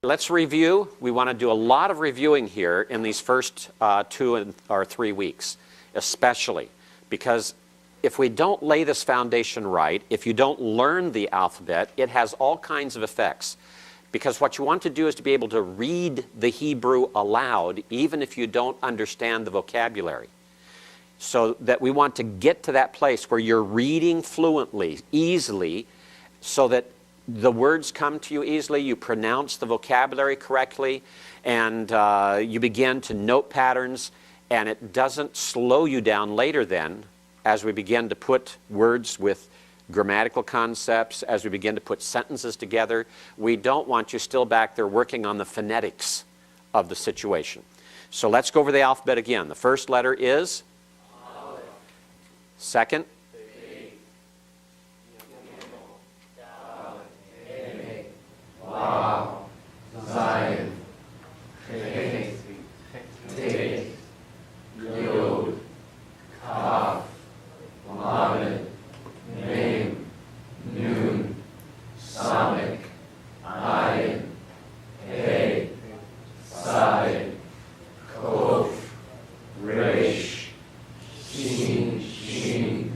Let's review. We want to do a lot of reviewing here in these first 2 or 3 weeks, especially because if we don't lay this foundation right, if you don't learn the alphabet, it has all kinds of effects. Because what you want to do is to be able to read the Hebrew aloud, even if you don't understand the vocabulary. So that we want to get to that place where you're reading fluently, easily, so that the words come to you easily, you pronounce the vocabulary correctly, and you begin to note patterns, and it doesn't slow you down later then as we begin to put words with grammatical concepts, as we begin to put sentences together. We don't want you still back there working on the phonetics of the situation. So let's go over the alphabet again. The first letter is? Aleph. Second? Wow, Zion, Hey, Tay, Yod, Kaf, Lamed, Mem, Nun, Samek, Ayin, Hey, Side, Kof, Resh, Shin,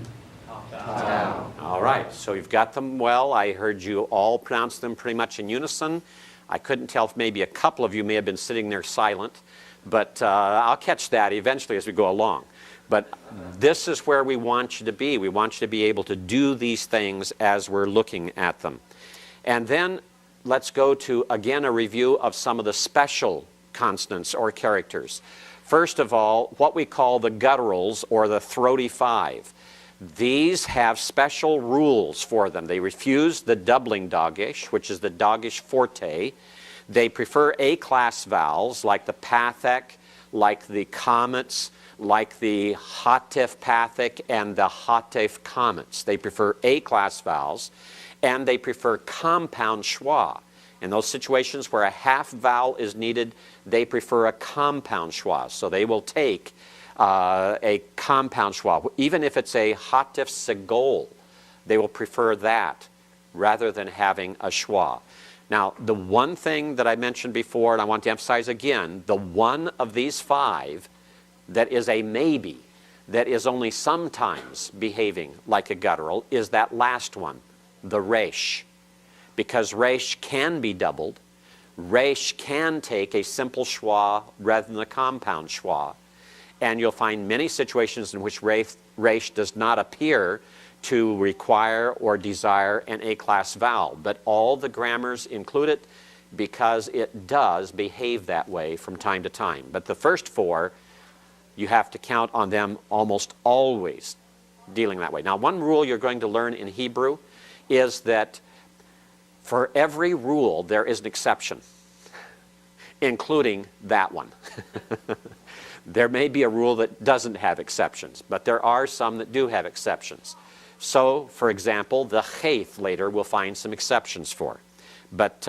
Tau. All right, so you've got them well. I heard you all pronounce them pretty much in unison. I couldn't tell if maybe a couple of you may have been sitting there silent, but I'll catch that eventually as we go along. But this is where we want you to be. We want you to be able to do these things as we're looking at them. And then let's go to, again, a review of some of the special consonants or characters. First of all, what we call the gutturals or the throaty five. These have special rules for them. They refuse the doubling dogish, which is the dogish forte. They prefer A-class vowels like the pathek, like the comets, like the hatif pathek and the hatif comets. They prefer A-class vowels, and they prefer compound schwa. In those situations where a half vowel is needed, they prefer a compound schwa. So they will take a compound schwa. Even if it's a hatif segol, they will prefer that rather than having a schwa. Now, the one thing that I mentioned before, and I want to emphasize again, the one of these five that is a maybe, that is only sometimes behaving like a guttural, is that last one, the resh. Because resh can be doubled. Resh can take a simple schwa rather than a compound schwa. And you'll find many situations in which resh does not appear to require or desire an A-class vowel. But all the grammars include it because it does behave that way from time to time. But the first four, you have to count on them almost always dealing that way. Now, one rule you're going to learn in Hebrew is that for every rule there is an exception, including that one. There may be a rule that doesn't have exceptions, but there are some that do have exceptions. So, for example, the chayth later we'll find some exceptions for. But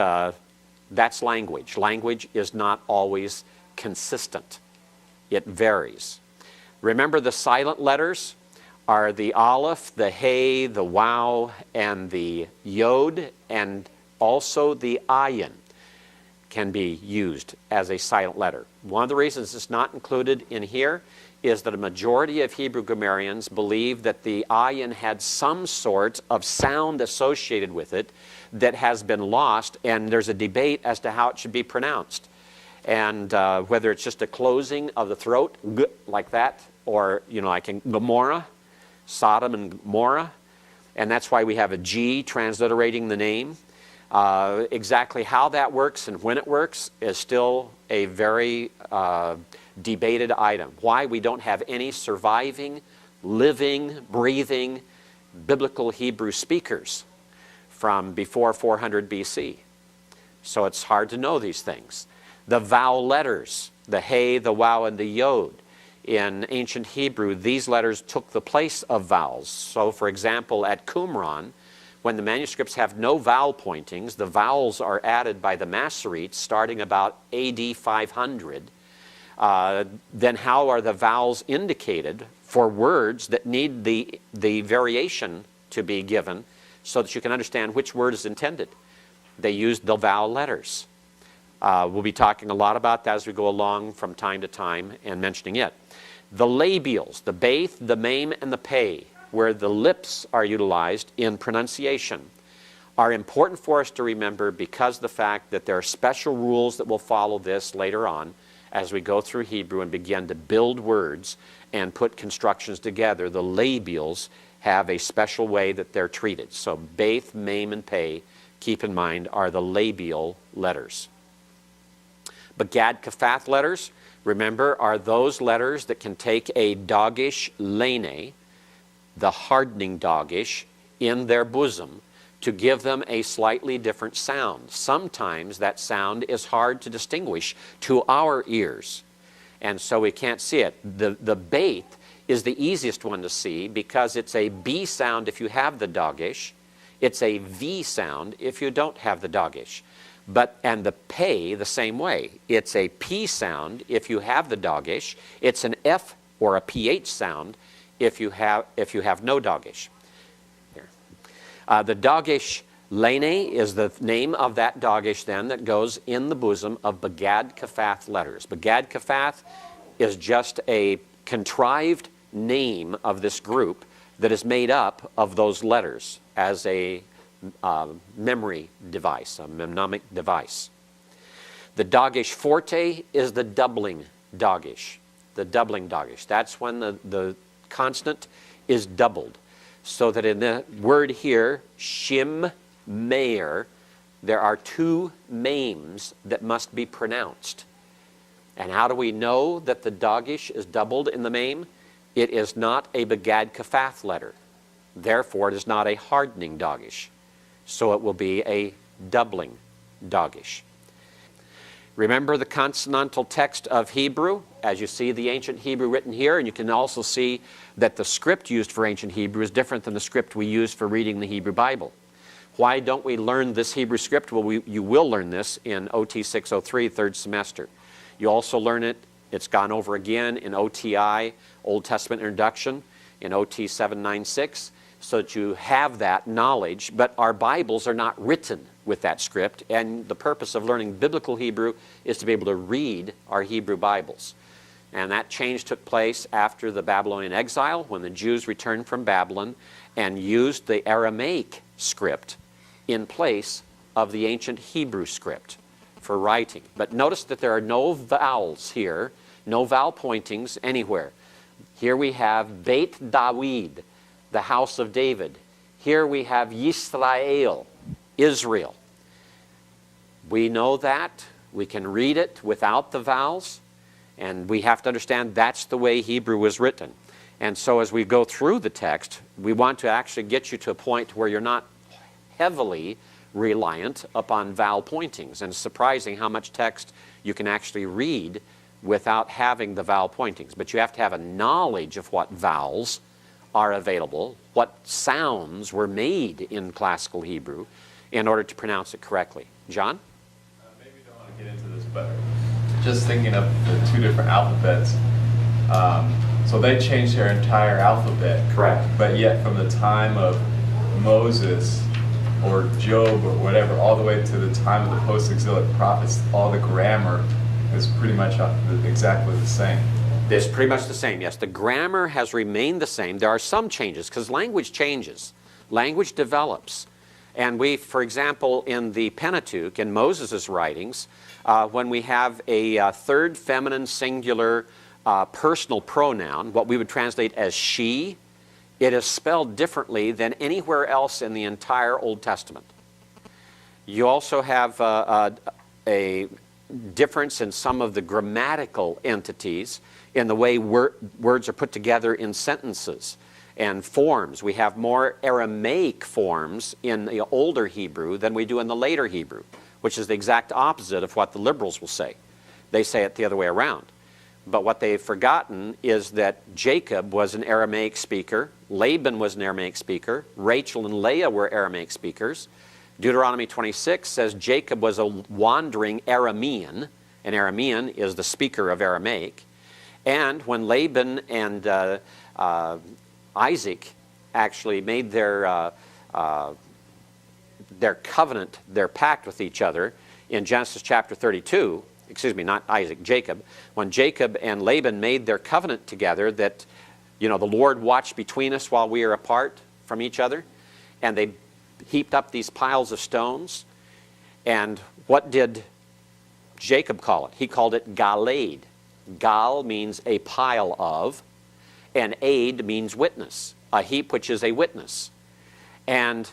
that's language. Language is not always consistent. It varies. Remember, the silent letters are the aleph, the hey, the waw, and the yod, and also the ayin can be used as a silent letter. One of the reasons it's not included in here is that a majority of Hebrew grammarians believe that the ayin had some sort of sound associated with it that has been lost, and there's a debate as to how it should be pronounced. And whether it's just a closing of the throat, g, like that, or, you know, like in Gomorrah, Sodom and Gomorrah, and that's why we have a G transliterating the name. Exactly how that works and when it works is still a very debated item. Why we don't have any surviving, living, breathing biblical Hebrew speakers from before 400 BC. So it's hard to know these things. The vowel letters, the hey, the waw, and the yod. In ancient Hebrew, these letters took the place of vowels. So, for example, at Qumran, when the manuscripts have no vowel pointings, the vowels are added by the Masoretes starting about AD 500. Then how are the vowels indicated for words that need the variation to be given so that you can understand which word is intended? They used the vowel letters. We'll be talking a lot about that as we go along from time to time and mentioning it. The labials, the beth, the mem, and the pei, where the lips are utilized in pronunciation, are important for us to remember because of the fact that there are special rules that will follow this later on as we go through Hebrew and begin to build words and put constructions together. The labials have a special way that they're treated. So beth, mem, and pei, keep in mind, are the labial letters. But Gad Kaphath letters, remember, are those letters that can take a dogish lene, the hardening dogish, in their bosom to give them a slightly different sound. Sometimes that sound is hard to distinguish to our ears, and so we can't see it. The beth is the easiest one to see because it's a B sound if you have the dogish. It's a V sound if you don't have the dogish. And the pei the same way. It's a P sound if you have the dogish. It's an F or a PH sound if you have no dogish. Here. The dogish lene is the name of that dogish then that goes in the bosom of Begad Kaphath letters. Begad Kaphath is just a contrived name of this group that is made up of those letters as a memory device, a mnemonic device. The dogish forte is the doubling dogish. The doubling dogish. That's when the consonant is doubled. So that in the word here, shim, meir, there are two mems that must be pronounced. And how do we know that the dogish is doubled in the mem? It is not a Begad Kaphath letter. Therefore, it is not a hardening dogish. So it will be a doubling dogish. Remember the consonantal text of Hebrew, as you see the ancient Hebrew written here, and you can also see that the script used for ancient Hebrew is different than the script we use for reading the Hebrew Bible. Why don't we learn this Hebrew script? Well, you will learn this in OT 603, third semester. You also learn it, it's gone over again in OTI, Old Testament Introduction, in OT 796, so that you have that knowledge. But our Bibles are not written with that script, and the purpose of learning biblical Hebrew is to be able to read our Hebrew Bibles. And that change took place after the Babylonian exile, when the Jews returned from Babylon and used the Aramaic script in place of the ancient Hebrew script for writing. But notice that there are no vowels here, no vowel pointings anywhere. Here we have Beit David, the house of David. Here we have Yisrael, Israel. We know that. We can read it without the vowels, and we have to understand that's the way Hebrew was written. And so as we go through the text, we want to actually get you to a point where you're not heavily reliant upon vowel pointings. And it's surprising how much text you can actually read without having the vowel pointings. But you have to have a knowledge of what vowels are available, what sounds were made in classical Hebrew in order to pronounce it correctly. John? Maybe you don't want to get into this, but just thinking of the two different alphabets, so they changed their entire alphabet. Correct. But yet from the time of Moses or Job or whatever, all the way to the time of the post-exilic prophets, all the grammar is pretty much exactly the same. It's pretty much the same, yes. The grammar has remained the same. There are some changes because language changes. Language develops. And we, for example, in the Pentateuch, in Moses' writings, when we have a third feminine singular personal pronoun, what we would translate as she, it is spelled differently than anywhere else in the entire Old Testament. You also have a difference in some of the grammatical entities in the way words are put together in sentences and forms. We have more Aramaic forms in the older Hebrew than we do in the later Hebrew, which is the exact opposite of what the liberals will say. They say it the other way around. But what they've forgotten is that Jacob was an Aramaic speaker, Laban was an Aramaic speaker, Rachel and Leah were Aramaic speakers. Deuteronomy 26 says Jacob was a wandering Aramean, and Aramean is the speaker of Aramaic. And when Laban and Isaac actually made their covenant, their pact with each other, in Genesis chapter 32, excuse me, not Isaac, Jacob, when Jacob and Laban made their covenant together that, the Lord watched between us while we are apart from each other, and they heaped up these piles of stones. And what did Jacob call it? He called it Galeed. Gal means a pile of, and aid means witness, a heap which is a witness. And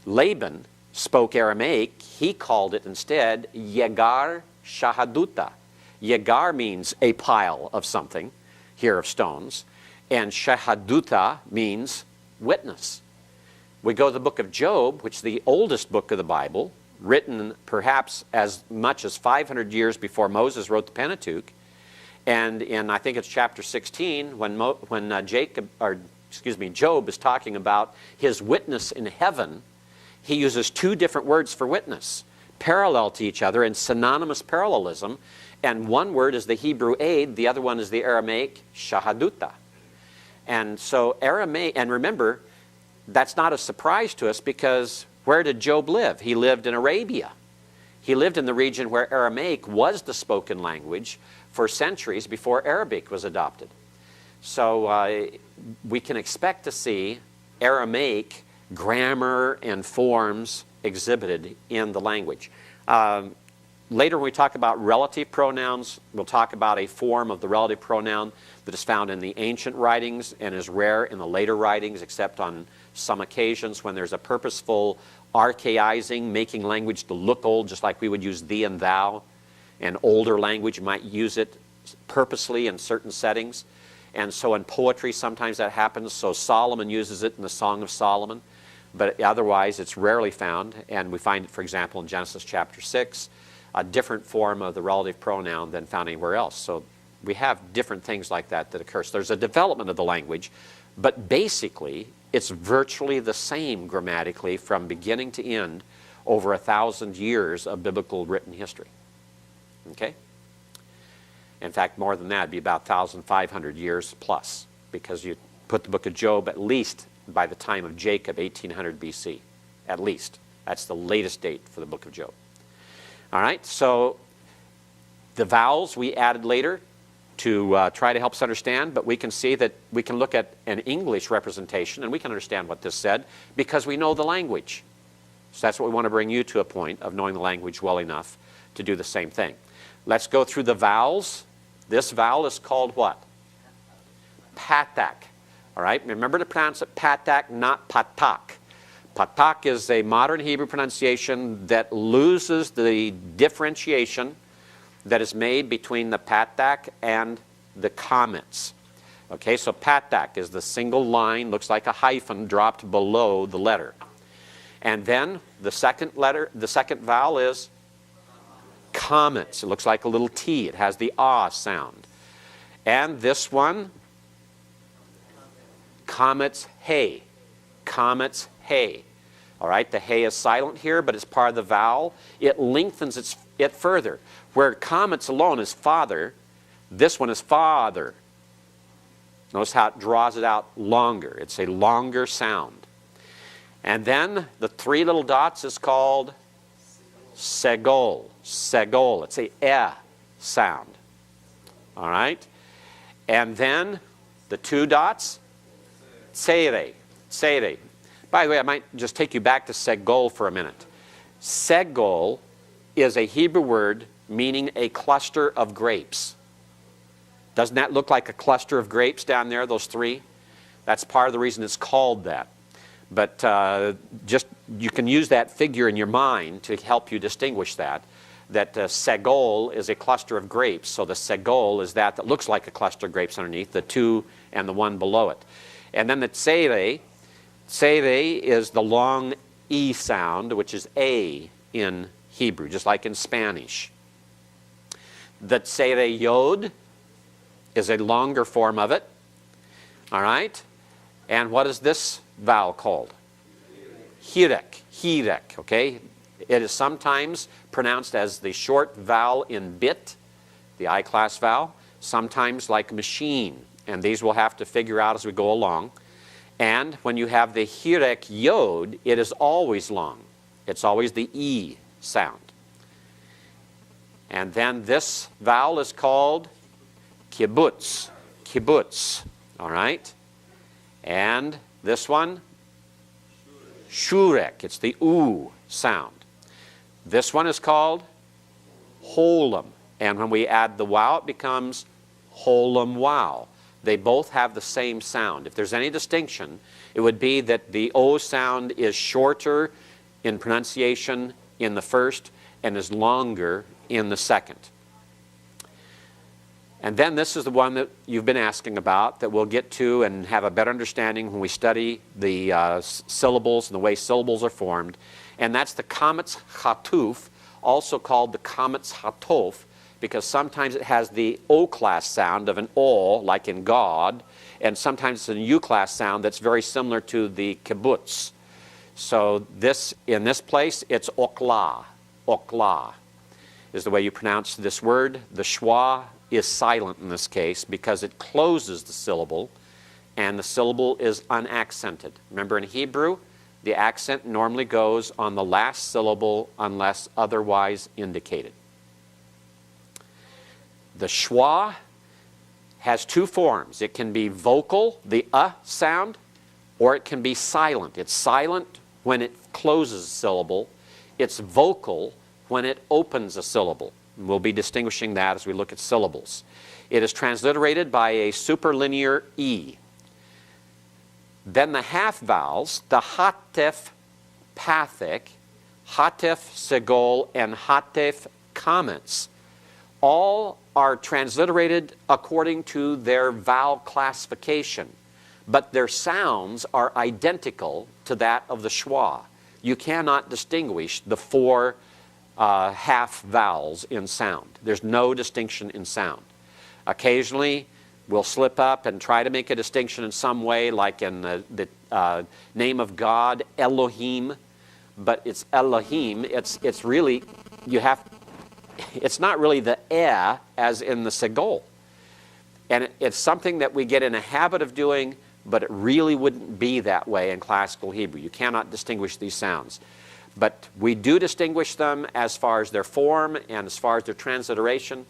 Laban spoke Aramaic. He called it instead Yegar Shahaduta. Yegar means a pile of something, here of stones, and Shahaduta means witness. We go to the book of Job, which is the oldest book of the Bible, written perhaps as much as 500 years before Moses wrote the Pentateuch. And in, I think it's chapter 16, when Job is talking about his witness in heaven, he uses two different words for witness, parallel to each other in synonymous parallelism. And one word is the Hebrew aid, the other one is the Aramaic shahaduta. And so Aramaic, and remember, that's not a surprise to us, because where did Job live? He lived in Arabia. He lived in the region where Aramaic was the spoken language for centuries before Arabic was adopted. So we can expect to see Aramaic grammar and forms exhibited in the language. Later when we talk about relative pronouns, we'll talk about a form of the relative pronoun that is found in the ancient writings and is rare in the later writings, except on some occasions when there's a purposeful archaizing, making language to look old, just like we would use thee and thou. And older language might use it purposely in certain settings. And so in poetry sometimes that happens. So Solomon uses it in the Song of Solomon, but otherwise it's rarely found. And we find it, for example, in Genesis chapter 6, a different form of the relative pronoun than found anywhere else. So we have different things like that that occur. So there's a development of the language, but basically it's virtually the same grammatically from beginning to end over 1,000 years of biblical written history. Okay? In fact, more than that, it'd be about 1,500 years plus, because you put the book of Job at least by the time of Jacob, 1800 BC, at least. That's the latest date for the book of Job. All right, so the vowels we added later to try to help us understand, but we can see that we can look at an English representation and we can understand what this said because we know the language. So that's what we want to bring you to, a point of knowing the language well enough to do the same thing. Let's go through the vowels. This vowel is called what? Patak. All right, remember to pronounce it patak, not patak. Patak is a modern Hebrew pronunciation that loses the differentiation that is made between the patak and the comets. Okay, so patak is the single line, looks like a hyphen dropped below the letter. And then the second letter, the second vowel is comets. It looks like a little T. It has the ah sound. And this one, comets hey. Comets hey. All right, the hey is silent here, but it's part of the vowel. It lengthens it further. Where comets alone is father, this one is father. Notice how it draws it out longer. It's a longer sound. And then the three little dots is called segol. Segol. It's a eh sound. All right? And then the two dots, tsere. Tsere. By the way, I might just take you back to segol for a minute. Segol is a Hebrew word meaning a cluster of grapes. Doesn't that look like a cluster of grapes down there, those three? That's part of the reason it's called that. But just you can use that figure in your mind to help you distinguish that segol is a cluster of grapes. So the segol is that looks like a cluster of grapes underneath, the two and the one below it. And then the tsere. Tsere is the long E sound, which is A in Hebrew, just like in Spanish. The tsere yod is a longer form of it. All right? And what is this vowel called? Hirek. Hirek, okay? It is sometimes pronounced as the short vowel in bit, the I-class vowel, sometimes like machine. And these we'll have to figure out as we go along. And when you have the Hirek yod, it is always long. It's always the E sound. And then this vowel is called kibbutz. Kibbutz. All right? And this one, shurek. It's the oo sound. This one is called holem. And when we add the wow, it becomes holem wow. They both have the same sound. If there's any distinction, it would be that the O sound is shorter in pronunciation in the first and is longer in the second. And then this is the one that you've been asking about that we'll get to and have a better understanding when we study the syllables and the way syllables are formed. And that's the kametz hatuf, also called the kametz hatof, because sometimes it has the O-class sound of an O, like in God, and sometimes it's an U-class sound that's very similar to the kibbutz. So this, in this place, it's okla. Okla is the way you pronounce this word. The schwa is silent in this case because it closes the syllable, and the syllable is unaccented. Remember, in Hebrew, the accent normally goes on the last syllable unless otherwise indicated. The schwa has two forms. It can be vocal, the sound, or it can be silent. It's silent when it closes a syllable. It's vocal when it opens a syllable. And we'll be distinguishing that as we look at syllables. It is transliterated by a superlinear E. Then the half vowels, the hatef pathic, hatef segol, and hatef kametz, all are transliterated according to their vowel classification, but their sounds are identical to that of the schwa. You cannot distinguish the four half vowels in sound. There's no distinction in sound. Occasionally, we'll slip up and try to make a distinction in some way, like in the name of God, Elohim, but it's Elohim. It's really, it's not really the as in the segol. And it's something that we get in a habit of doing, but it really wouldn't be that way in classical Hebrew. You cannot distinguish these sounds. But we do distinguish them as far as their form and as far as their transliteration,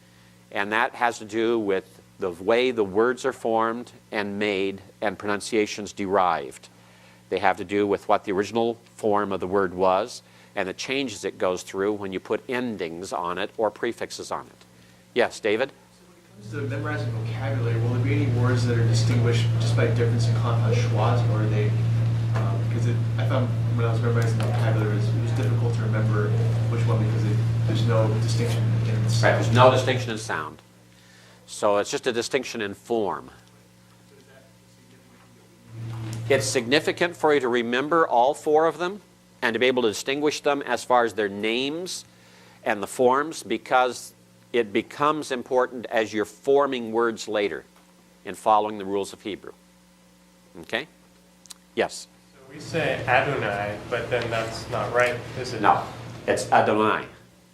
and that has to do with the way the words are formed and made and pronunciations derived. They have to do with what the original form of the word was and the changes it goes through when you put endings on it or prefixes on it. Yes, David? So when it comes to memorizing vocabulary, will there be any words that are distinguished just by difference in compound schwas, or are they, because I found when I was memorizing vocabulary, it was difficult to remember which one because there's no distinction in sound. Right, there's no distinction in sound. So it's just a distinction in form. It's significant for you to remember all four of them and to be able to distinguish them as far as their names and the forms, because it becomes important as you're forming words later in following the rules of Hebrew. Okay? Yes? So we say Adonai, but then that's not right, is it? No, it's Adonai,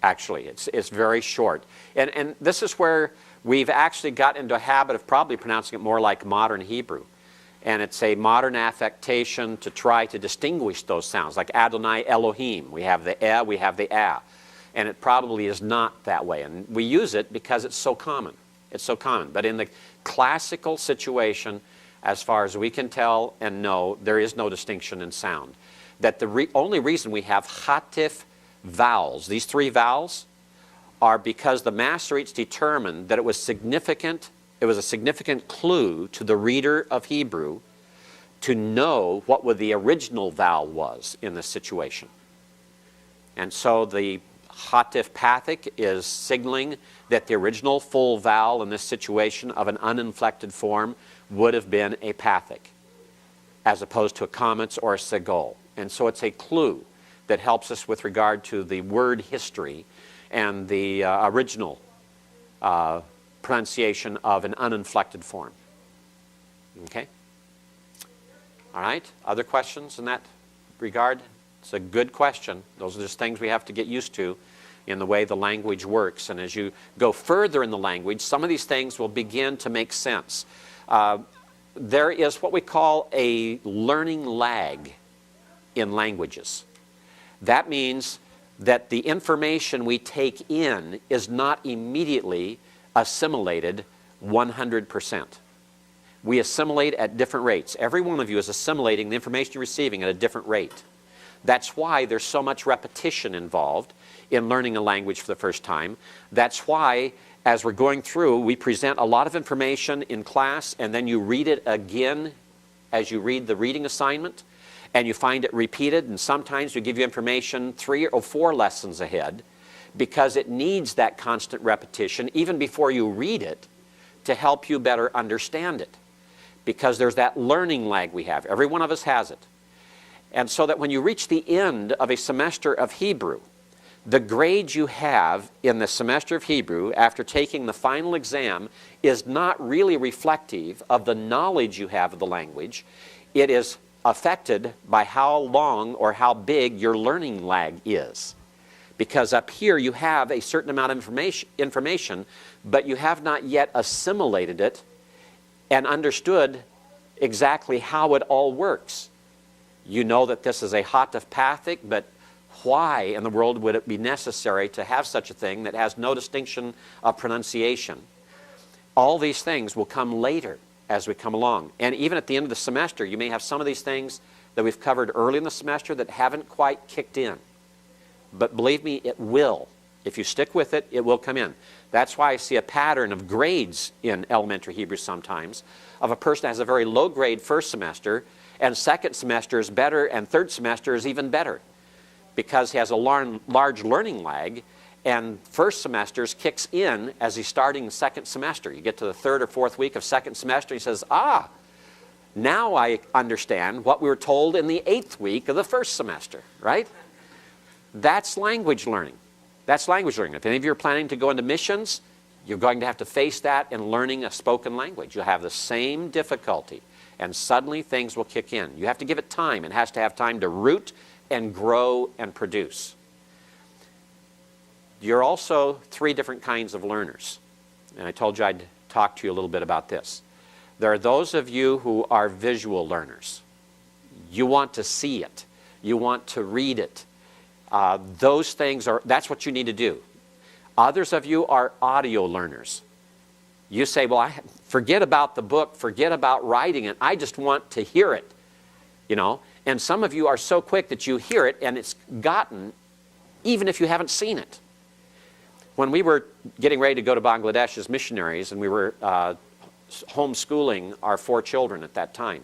actually. It's very short. And this is where we've actually got into a habit of probably pronouncing it more like modern Hebrew. And it's a modern affectation to try to distinguish those sounds, like Adonai Elohim. We have the we have the a. And it probably is not that way. And we use it because it's so common. It's so common. But in the classical situation, as far as we can tell and know, there is no distinction in sound. That the only reason we have hatif vowels, these three vowels, are because the Masoretes determined that it was significant. It was a significant clue to the reader of Hebrew to know what the original vowel was in this situation. And so the hatif pathic is signaling that the original full vowel in this situation of an uninflected form would have been a pathic, as opposed to a kametz or a segol. And so it's a clue that helps us with regard to the word history and the original pronunciation of an uninflected form. Okay? All right? Other questions in that regard? It's a good question. Those are just things we have to get used to in the way the language works. And as you go further in the language, some of these things will begin to make sense. There is what we call a learning lag in languages. That means that the information we take in is not immediately assimilated 100%. We assimilate at different rates. Every one of you is assimilating the information you're receiving at a different rate. That's why there's so much repetition involved in learning a language for the first time. That's why, as we're going through, we present a lot of information in class, and then you read it again as you read the reading assignment, and you find it repeated, and sometimes we give you information 3 or 4 lessons ahead, because it needs that constant repetition, even before you read it, to help you better understand it. Because there's that learning lag we have. Every one of us has it. And so that when you reach the end of a semester of Hebrew, the grade you have in the semester of Hebrew after taking the final exam is not really reflective of the knowledge you have of the language. It is affected by how long or how big your learning lag is. Because up here you have a certain amount of information, but you have not yet assimilated it and understood exactly how it all works. You know that this is a hatapathic, but why in the world would it be necessary to have such a thing that has no distinction of pronunciation? All these things will come later as we come along. And even at the end of the semester, you may have some of these things that we've covered early in the semester that haven't quite kicked in. But believe me, it will. If you stick with it, it will come in. That's why I see a pattern of grades in elementary Hebrew sometimes, of a person that has a very low grade first semester, and second semester is better, and third semester is even better, because he has a large learning lag, and first semesters kicks in as he's starting the second semester. You get to the 3rd or 4th week of second semester, he says, now I understand what we were told in the 8th week of the first semester, right? That's language learning. That's language learning. If any of you are planning to go into missions, you're going to have to face that in learning a spoken language. You'll have the same difficulty, and suddenly things will kick in. You have to give it time. It has to have time to root and grow and produce. You're also 3 different kinds of learners. And I told you I'd talk to you a little bit about this. There are those of you who are visual learners. You want to see it. You want to read it. Those things that's what you need to do. Others of you are audio learners. You say, well, forget about the book, forget about writing it. I just want to hear it, you know. And some of you are so quick that you hear it and it's gotten, even if you haven't seen it. When we were getting ready to go to Bangladesh as missionaries, and we were homeschooling our 4 children at that time,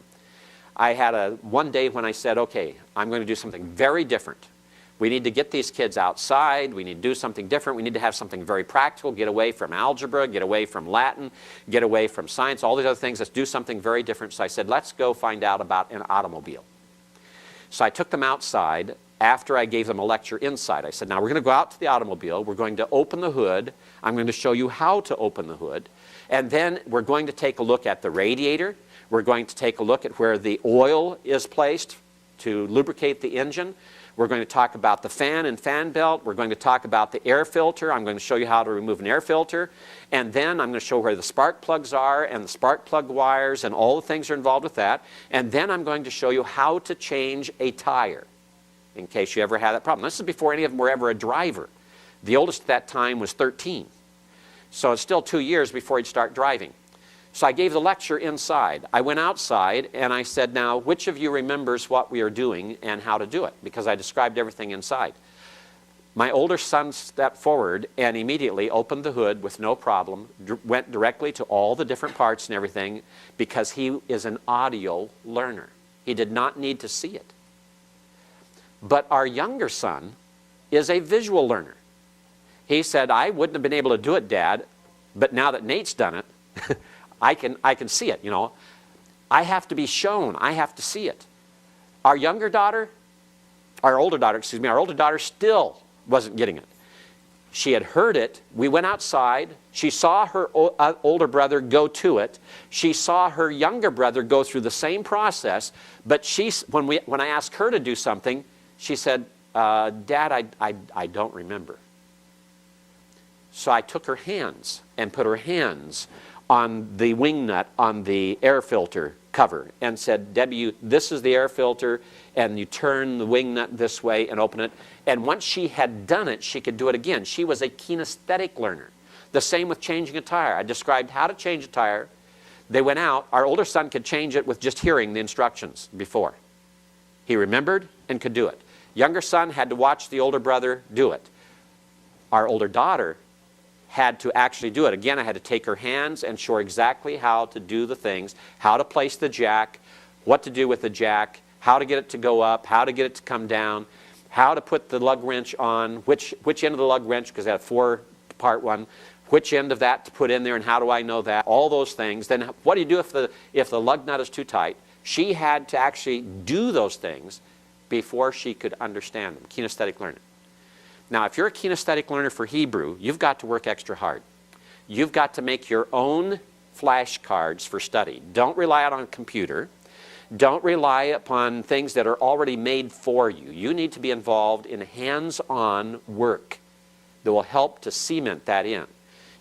I had one day when I said, okay, I'm going to do something very different. We need to get these kids outside. We need to do something different. We need to have something very practical, get away from algebra, get away from Latin, get away from science, all these other things. Let's do something very different. So I said, let's go find out about an automobile. So I took them outside after I gave them a lecture inside. I said, now we're going to go out to the automobile. We're going to open the hood. I'm going to show you how to open the hood. And then we're going to take a look at the radiator. We're going to take a look at where the oil is placed to lubricate the engine. We're going to talk about the fan and fan belt. We're going to talk about the air filter. I'm going to show you how to remove an air filter. And then I'm going to show where the spark plugs are and the spark plug wires and all the things that are involved with that. And then I'm going to show you how to change a tire, in case you ever had that problem. This is before any of them were ever a driver. The oldest at that time was 13. So it's still 2 years before he'd start driving. So I gave the lecture inside. I went outside and I said, now, which of you remembers what we are doing and how to do it? Because I described everything inside. My older son stepped forward and immediately opened the hood with no problem, went directly to all the different parts and everything, because he is an audio learner. He did not need to see it. But our younger son is a visual learner. He said, I wouldn't have been able to do it, Dad, but now that Nate's done it, I can see it, you know. I have to be shown. I have to see it. Our older daughter still wasn't getting it. She had heard it. We went outside. She saw her older brother go to it. She saw her younger brother go through the same process. But when I asked her to do something, she said, Dad, I don't remember. So I took her hands and put her hands on the wing nut on the air filter cover and said, Debbie, this is the air filter, and you turn the wing nut this way and open it. And once she had done it, she could do it again. She was a kinesthetic learner. The same with changing a tire. I described how to change a tire. They went out. Our older son could change it with just hearing the instructions before. He remembered and could do it. Younger son had to watch the older brother do it. Our older daughter had to actually do it. Again, I had to take her hands and show her exactly how to do the things, how to place the jack, what to do with the jack, how to get it to go up, how to get it to come down, how to put the lug wrench on, which end of the lug wrench, because I had a 4-part one, which end of that to put in there and how do I know that, all those things. Then what do you do if the lug nut is too tight? She had to actually do those things before she could understand them, kinesthetic learning. Now, if you're a kinesthetic learner for Hebrew, you've got to work extra hard. You've got to make your own flashcards for study. Don't rely on a computer. Don't rely upon things that are already made for you. You need to be involved in hands-on work that will help to cement that in.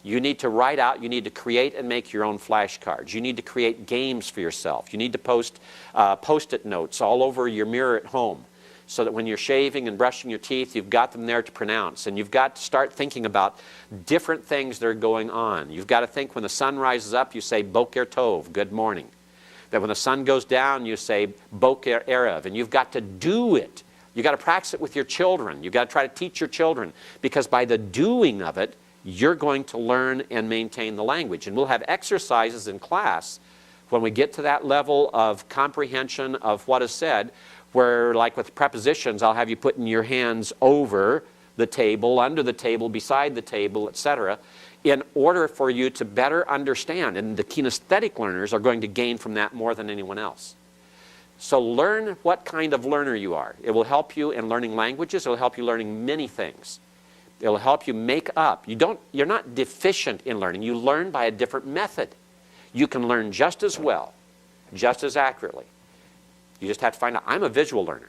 You need to write out, you need to create and make your own flashcards. You need to create games for yourself. You need to post Post-it notes all over your mirror at home so that when you're shaving and brushing your teeth, you've got them there to pronounce. And you've got to start thinking about different things that are going on. You've got to think when the sun rises up, you say, Boker Tov, good morning. That when the sun goes down, you say, Boker Erev. And you've got to do it. You've got to practice it with your children. You've got to try to teach your children. Because by the doing of it, you're going to learn and maintain the language. And we'll have exercises in class when we get to that level of comprehension of what is said, where, like with prepositions, I'll have you putting your hands over the table, under the table, beside the table, etc., in order for you to better understand. And the kinesthetic learners are going to gain from that more than anyone else. So learn what kind of learner you are. It will help you in learning languages. It will help you learning many things. It will help you make up. You're not deficient in learning. You learn by a different method. You can learn just as well, just as accurately. You just have to find out. I'm a visual learner.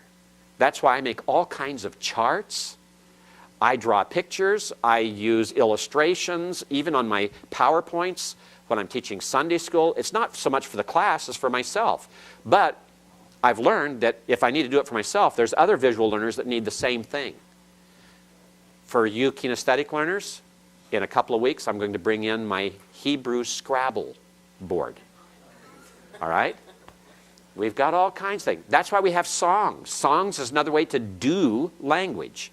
That's why I make all kinds of charts. I draw pictures. I use illustrations, even on my PowerPoints when I'm teaching Sunday school. It's not so much for the class as for myself. But I've learned that if I need to do it for myself, there's other visual learners that need the same thing. For you kinesthetic learners, in a couple of weeks, I'm going to bring in my Hebrew Scrabble board. All right? We've got all kinds of things. That's why we have songs. Songs is another way to do language.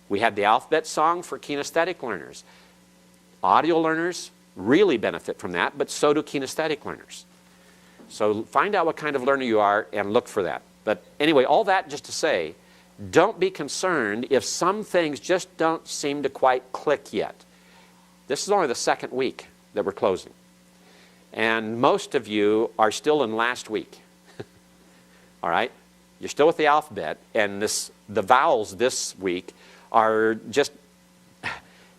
We have the alphabet song for kinesthetic learners. Audio learners really benefit from that, but so do kinesthetic learners. So find out what kind of learner you are and look for that. But anyway, all that just to say, don't be concerned if some things just don't seem to quite click yet. This is only the second week that we're closing. And most of you are still in last week. All right? You're still with the alphabet, and the vowels this week are just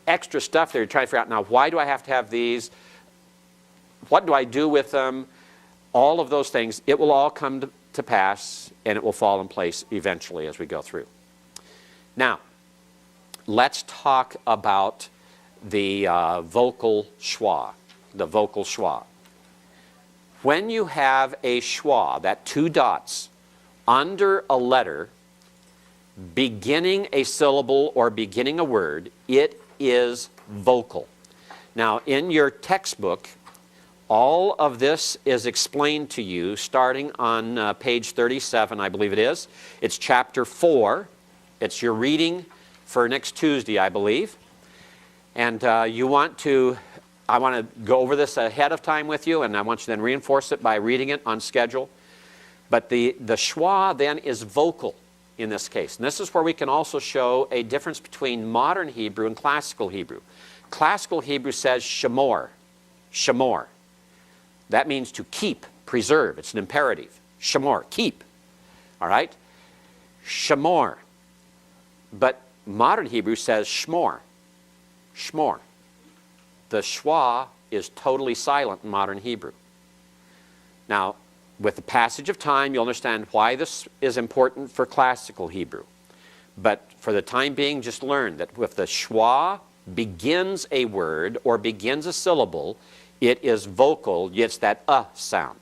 extra stuff that you're trying to figure out. Now, why do I have to have these? What do I do with them? All of those things, it will all come to pass, and it will fall in place eventually as we go through. Now, let's talk about the vocal schwa, the vocal schwa. When you have a schwa, that 2 dots, under a letter, beginning a syllable or beginning a word, it is vocal. Now, in your textbook, all of this is explained to you starting on page 37, I believe it is. It's chapter 4. It's your reading for next Tuesday, I believe. And I want to go over this ahead of time with you, and I want you to then reinforce it by reading it on schedule. But the schwa then is vocal in this case. And this is where we can also show a difference between modern Hebrew and classical Hebrew. Classical Hebrew says shamor, shamor. That means to keep, preserve. It's an imperative. Shamor, keep. All right? Shamor. But modern Hebrew says shmor, shmor. The schwa is totally silent in modern Hebrew. Now, with the passage of time, you'll understand why this is important for classical Hebrew. But for the time being, just learn that if the schwa begins a word or begins a syllable, it is vocal, it's that sound.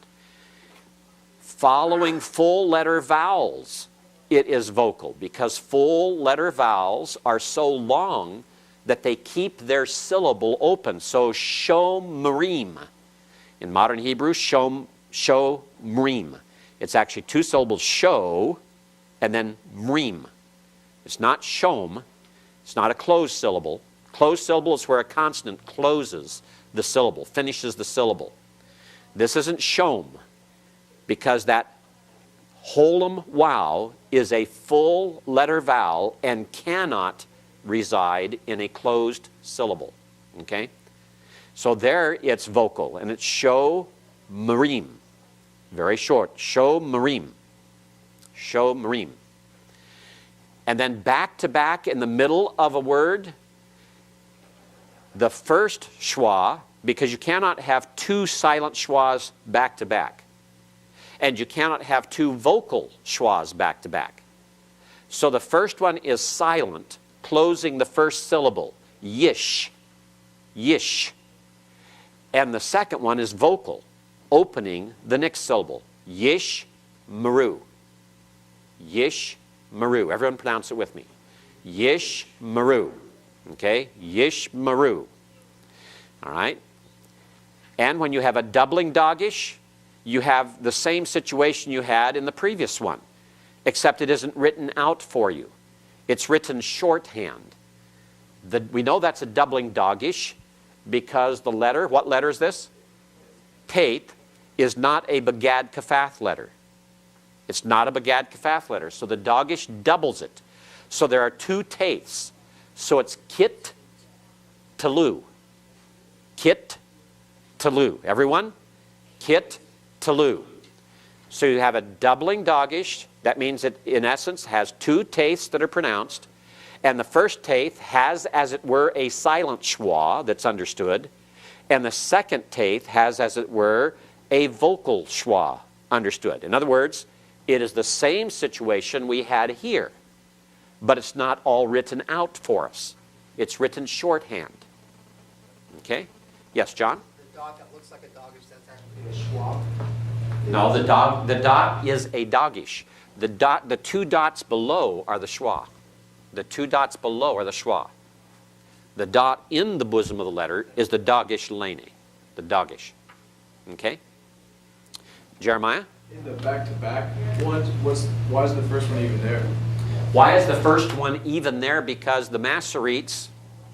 Following full letter vowels, it is vocal, because full letter vowels are so long that they keep their syllable open. So shomrim. In modern Hebrew, shomrim. It's actually two syllables, sho, and then mrim. It's not shom. It's not a closed syllable. Closed syllable is where a consonant closes the syllable, finishes the syllable. This isn't shom, because that holum wow is a full letter vowel and cannot reside in a closed syllable. Okay? So there it's vocal, and it's sho marim. Very short. Sho marim. Sho marim. And then back to back in the middle of a word, the first schwa, because you cannot have two silent schwas back to back. And you cannot have two vocal schwas back to back. So the first one is silent, closing the first syllable, yish, yish. And the second one is vocal, opening the next syllable, yish, maru. Yish, maru. Everyone pronounce it with me. Yish, maru. Okay? Yish, maru. All right? And when you have a doubling dogish, you have the same situation you had in the previous one, except it isn't written out for you. It's written shorthand. We know that's a doubling dogish because the letter, what letter is this? Tate is not a Bagad Kafath letter. It's not a Bagad Kafath letter, so the dogish doubles it. So there are two tates. So it's kit, talu. Kit, talu. Everyone? Kit, talu. So you have a doubling dogish. That means it, in essence, has two taiths that are pronounced. And the first taith has, as it were, a silent schwa that's understood. And the second taith has, as it were, a vocal schwa understood. In other words, it is the same situation we had here. But it's not all written out for us. It's written shorthand. Okay? Yes, John? The dot that looks like a dogish, that's actually a schwa. No, the dot is a dogish. The two dots below are the schwa. The two dots below are the schwa. The dot in the bosom of the letter is the dogish lene, the dogish. Okay? Jeremiah? In the back-to-back ones, why is the first one even there? Why is the first one even there? Because the Masoretes,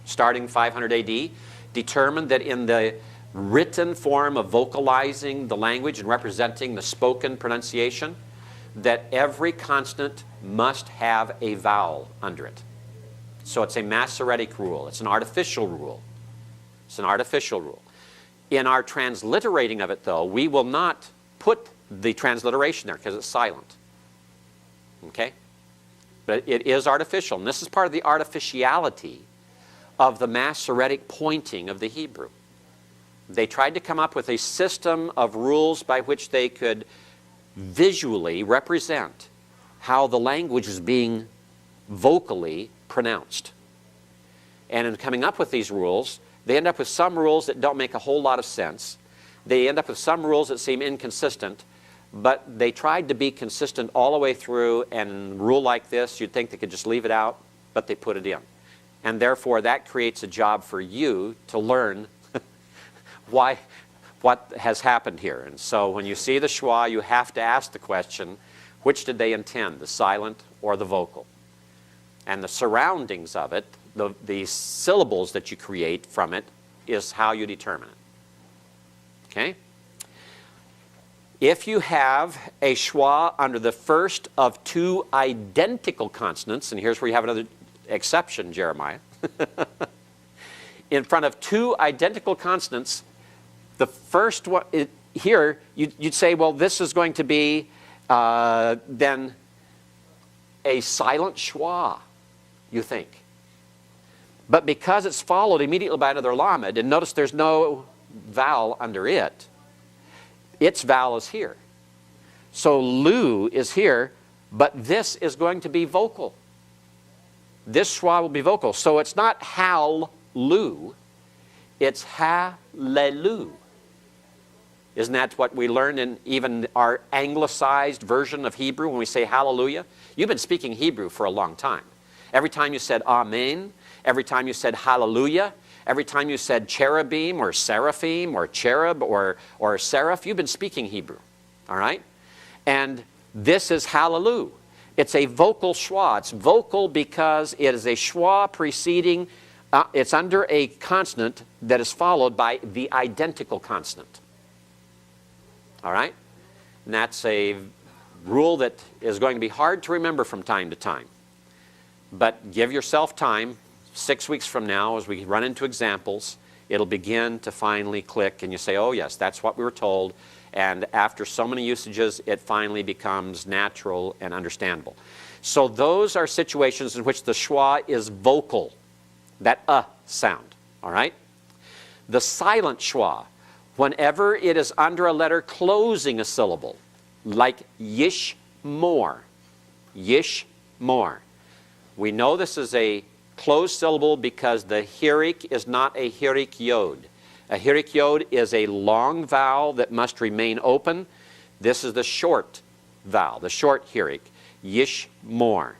starting 500 AD, determined that in the written form of vocalizing the language and representing the spoken pronunciation, that every consonant must have a vowel under it. So it's a Masoretic rule. It's an artificial rule. It's an artificial rule. In our transliterating of it, though, we will not put the transliteration there because it's silent. Okay? But it is artificial. And this is part of the artificiality of the Masoretic pointing of the Hebrew. They tried to come up with a system of rules by which they could visually represent how the language is being vocally pronounced. And in coming up with these rules, they end up with some rules that don't make a whole lot of sense. They end up with some rules that seem inconsistent, but they tried to be consistent all the way through, and a rule like this, you'd think they could just leave it out, but they put it in. And therefore, that creates a job for you to learn what has happened here. And so when you see the schwa, you have to ask the question, which did they intend, the silent or the vocal? And the surroundings of it, the syllables that you create from it, is how you determine it. Okay? If you have a schwa under the first of two identical consonants, and here's where you have another exception, Jeremiah. In front of two identical consonants, the first one, here, you'd say, well, this is going to be then a silent schwa, you think. But because it's followed immediately by another lamed, and notice there's no vowel under it, its vowel is here. So lu is here, but this is going to be vocal. This schwa will be vocal. So it's not hal-lu, it's ha-le-lu. Isn't that what we learn in even our anglicized version of Hebrew when we say hallelujah? You've been speaking Hebrew for a long time. Every time you said amen, every time you said hallelujah, every time you said cherubim or seraphim or cherub or seraph, you've been speaking Hebrew. All right? And this is hallelujah. It's a vocal schwa. It's vocal because it is a schwa preceding, it's under a consonant that is followed by the identical consonant. All right? And that's a rule that is going to be hard to remember from time to time. But give yourself time. 6 weeks from now, as we run into examples, it'll begin to finally click and you say, oh yes, that's what we were told. And after so many usages, it finally becomes natural and understandable. So those are situations in which the schwa is vocal, that sound. All right? The silent schwa, whenever it is under a letter closing a syllable, like yish more, yish more. We know this is a closed syllable because the hirik is not a hirik yod. A hirik yod is a long vowel that must remain open. This is the short vowel, the short hirik, yish more.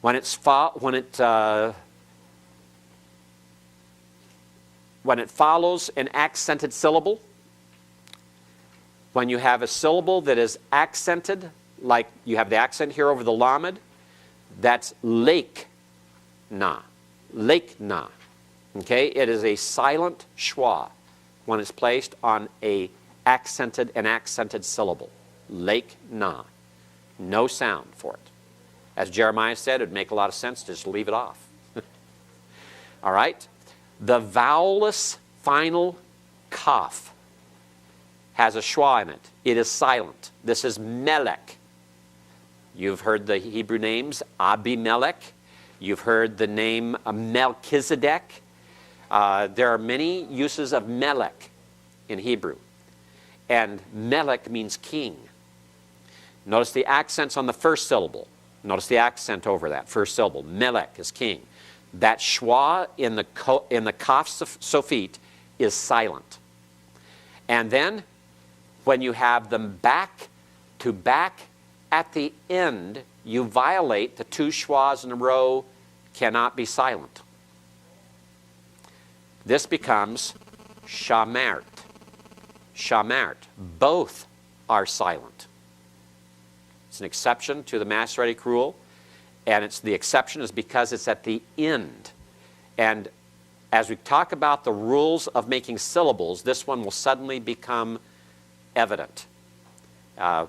When it follows an accented syllable, when you have a syllable that is accented, like you have the accent here over the lamed, that's lake na, lake na. Okay, it is a silent schwa when it's placed on an accented syllable. Lake na. No sound for it. As Jeremiah said, it would make a lot of sense to just leave it off. All right? The vowelless final kaf has a schwa in it. It is silent. This is melech. You've heard the Hebrew names Abimelech. You've heard the name Melchizedek. There are many uses of melech in Hebrew. And melech means king. Notice the accents on the first syllable. Notice the accent over that first syllable. Melech is king. That schwa in the kaf sofit is silent. And then when you have them back to back at the end, you violate the two schwas in a row, cannot be silent. This becomes shamert. Shamert. Both are silent. It's an exception to the Masoretic rule, and the exception is because it's at the end. And as we talk about the rules of making syllables, this one will suddenly become evident.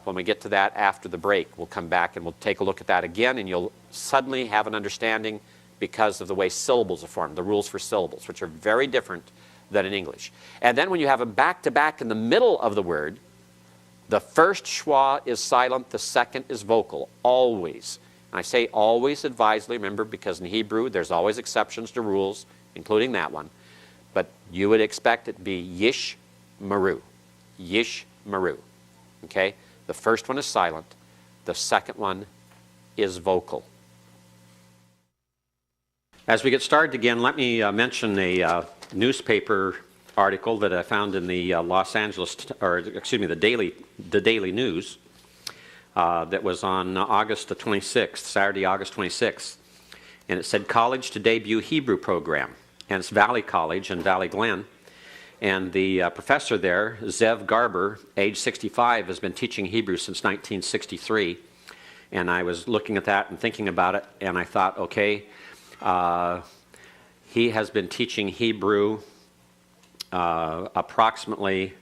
When we get to that after the break, we'll come back and we'll take a look at that again, and you'll suddenly have an understanding because of the way syllables are formed, the rules for syllables, which are very different than in English. And then when you have them back-to-back in the middle of the word, the first schwa is silent, the second is vocal, always. And I say always advisedly, remember, because in Hebrew there's always exceptions to rules, including that one. But you would expect it to be yish maru. Yish maru. Okay? The first one is silent. The second one is vocal. As we get started again, let me mention a newspaper article that I found in the the Daily News that was on August the 26th, Saturday, August 26th. And it said, College to Debut Hebrew Program. And it's Valley College in Valley Glen. And the professor there, Zev Garber, age 65, has been teaching Hebrew since 1963. And I was looking at that and thinking about it, and I thought, okay, he has been teaching Hebrew approximately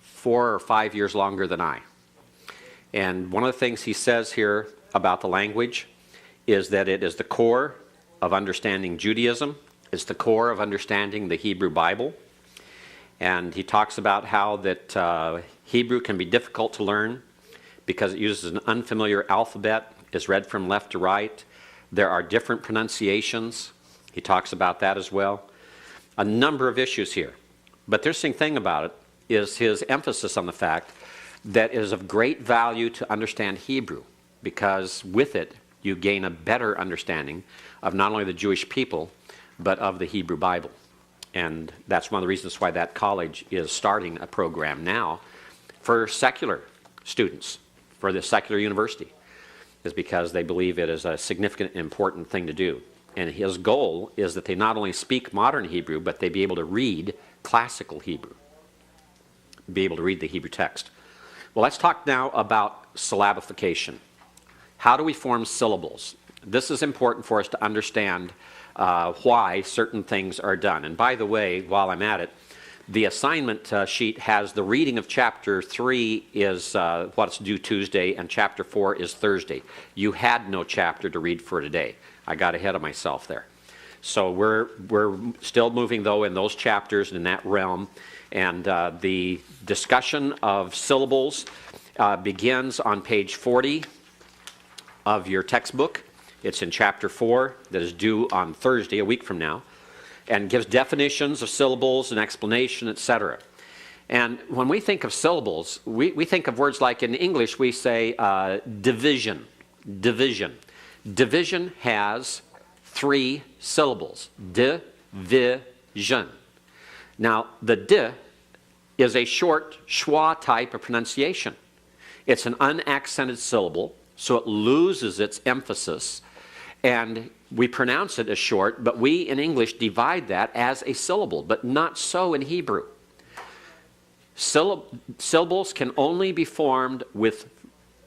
4 or 5 years longer than I. And one of the things he says here about the language is that it is the core of understanding Judaism. It's the core of understanding the Hebrew Bible. And he talks about how that Hebrew can be difficult to learn because it uses an unfamiliar alphabet, is read from left to right. There are different pronunciations. He talks about that as well. A number of issues here. But the interesting thing about it is his emphasis on the fact that it is of great value to understand Hebrew, because with it you gain a better understanding of not only the Jewish people, but of the Hebrew Bible. And that's one of the reasons why that college is starting a program now for secular students, for the secular university, is because they believe it is a significant, important thing to do. And his goal is that they not only speak modern Hebrew, but they be able to read classical Hebrew, be able to read the Hebrew text. Well, let's talk now about syllabification. How do we form syllables? This is important for us to understand why certain things are done. And by the way, while I'm at it, the assignment sheet has the reading of chapter 3 is what's due Tuesday, and chapter 4 is Thursday. You had no chapter to read for today. I got ahead of myself there. So we're still moving, though, in those chapters in that realm. And the discussion of syllables begins on page 40 of your textbook. It's in chapter 4 that is due on Thursday, a week from now, and gives definitions of syllables and explanation, etc. And when we think of syllables, we think of words like in English we say division. Division. Division has 3 syllables. Division. Now, the di is a short schwa type of pronunciation. It's an unaccented syllable, so it loses its emphasis, and we pronounce it as short, but we in English divide that as a syllable, but not so in Hebrew. Syllables can only be formed with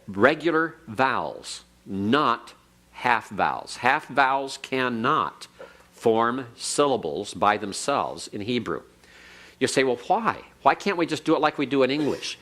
regular vowels, not half vowels. Half vowels cannot form syllables by themselves in Hebrew. You say, well, why? Why can't we just do it like we do in English?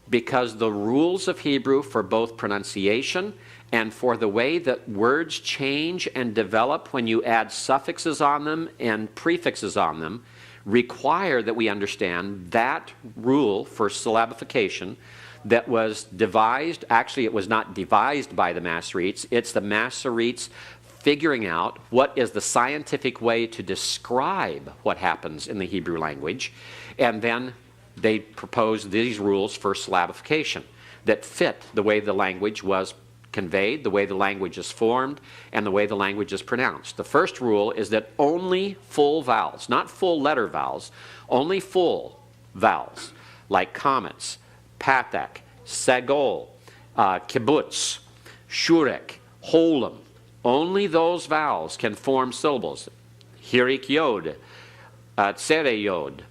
Because the rules of Hebrew for both pronunciation and for the way that words change and develop when you add suffixes on them and prefixes on them require that we understand that rule for syllabification that was devised. Actually, it was not devised by the Masoretes. It's the Masoretes figuring out what is the scientific way to describe what happens in the Hebrew language, and then they proposed these rules for syllabification that fit the way the language was conveyed, the way the language is formed, and the way the language is pronounced. The first rule is that only full vowels, not full letter vowels, only full vowels, like comets, patak, segol, kibbutz, shurek, holem, only those vowels can form syllables. Hirik yod, tsere yod,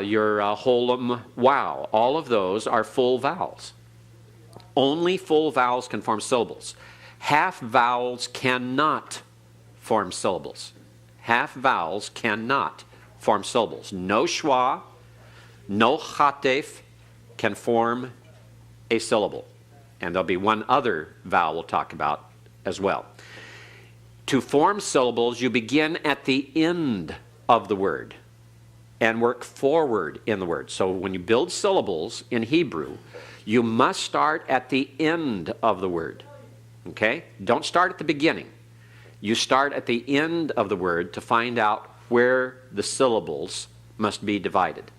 your holem wow, all of those are full vowels. Only full vowels can form syllables. Half vowels cannot form syllables. Half vowels cannot form syllables. No schwa, no chatef can form a syllable. And there'll be one other vowel we'll talk about as well. To form syllables, you begin at the end of the word and work forward in the word. So when you build syllables in Hebrew, you must start at the end of the word. Okay? Don't start at the beginning. You start at the end of the word to find out where the syllables must be divided.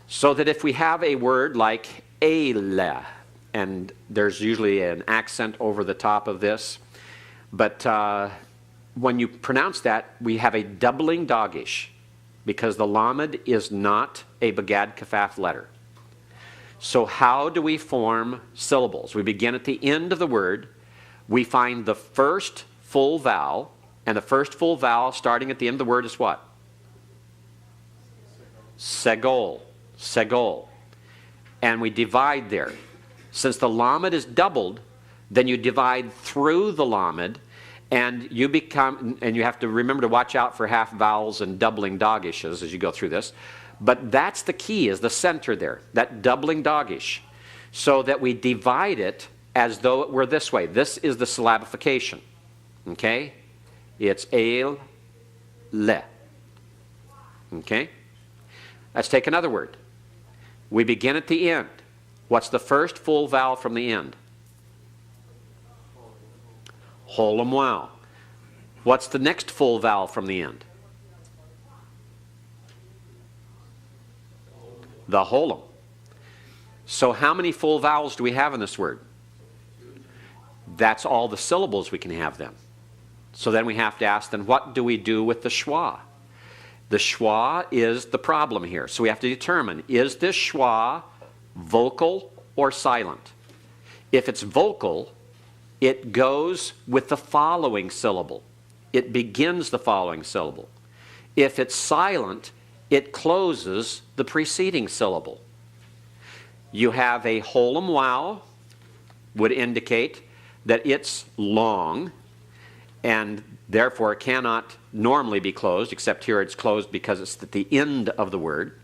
So that if we have a word like ele, and there's usually an accent over the top of this, but when you pronounce that, we have a doubling dagish, because the lamed is not a bagad kafaf letter. So how do we form syllables? We begin at the end of the word. We find the first full vowel, and the first full vowel starting at the end of the word is what? Segol. Segol. And we divide there. Since the lamed is doubled, then you divide through the lamed, and you have to remember to watch out for half vowels and doubling dagishes as you go through this. But that's the key, is the center there, that doubling dagish, so that we divide it as though it were this way. This is the syllabification. Okay? It's el, le. Okay? Let's take another word. We begin at the end. What's the first full vowel from the end? Holem wow. What's the next full vowel from the end? The holem. So how many full vowels do we have in this word? That's all the syllables we can have then. So then we have to ask, then what do we do with the schwa? The schwa is the problem here. So we have to determine, is this schwa vocal or silent? If it's vocal, it goes with the following syllable. It begins the following syllable. If it's silent, it closes the preceding syllable. You have a holum wow, would indicate that it's long, and therefore it cannot normally be closed, except here it's closed because it's at the end of the word.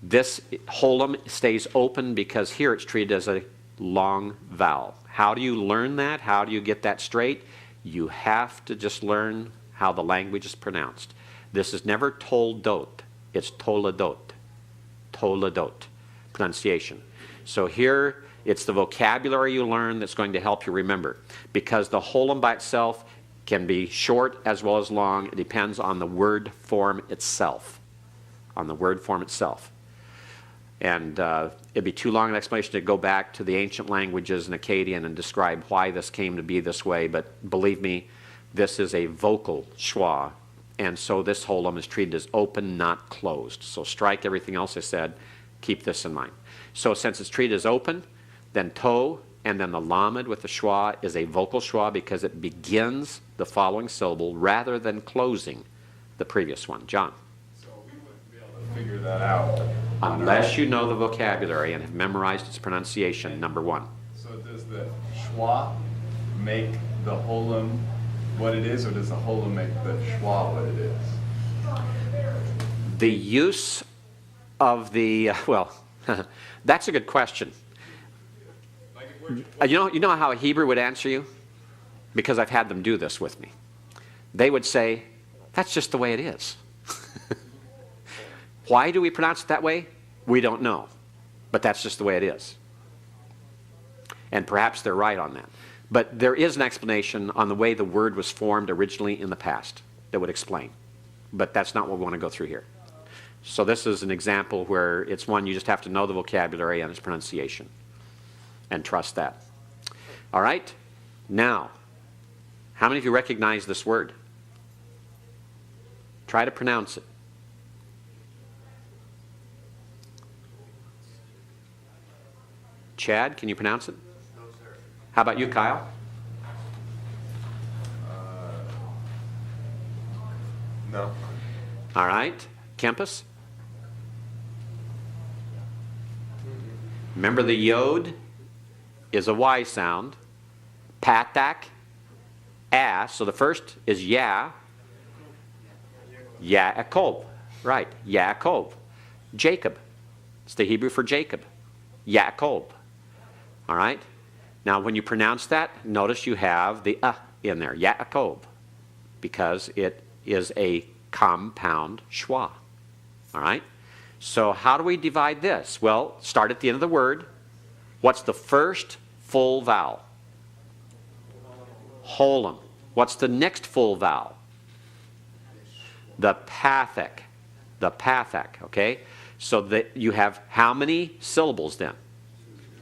This holum stays open because here it's treated as a long vowel. How do you learn that? How do you get that straight? You have to just learn how the language is pronounced. This is never toldot, it's toledot. Toledot pronunciation. So here it's the vocabulary you learn that's going to help you remember, because the holum by itself can be short as well as long. It depends on the word form itself. On the word form itself. And it'd be too long an explanation to go back to the ancient languages in Akkadian and describe why this came to be this way, but believe me, this is a vocal schwa, and so this holum is treated as open, not closed. So strike everything else I said, keep this in mind. So since it's treated as open, then to, and then the lamed with the schwa is a vocal schwa because it begins the following syllable rather than closing the previous one. John? So we wouldn't be able to figure that out. Unless you know the vocabulary and have memorized its pronunciation, number one. So does the schwa make the holum what it is, or does the holum make the schwa what it is? The use of the, well, that's a good question. You know how a Hebrew would answer you? Because I've had them do this with me. They would say, that's just the way it is. Why do we pronounce it that way? We don't know. But that's just the way it is. And perhaps they're right on that. But there is an explanation on the way the word was formed originally in the past that would explain. But that's not what we want to go through here. So this is an example where it's one you just have to know the vocabulary and its pronunciation. And trust that. All right? Now, how many of you recognize this word? Try to pronounce it. Chad, can you pronounce it? No, sir. How about you, Kyle? No. All right. Kempis? Remember the yod is a Y sound. Patak, a. So the first is ya. Yaakov. Right. Yaakov. Jacob. It's the Hebrew for Jacob. Yaakov. All right? Now, when you pronounce that, notice you have the in there, Yaakov, because it is a compound schwa. All right? So how do we divide this? Well, start at the end of the word. What's the first full vowel? Holum. What's the next full vowel? The pathak. The pathak, okay? So that you have how many syllables then?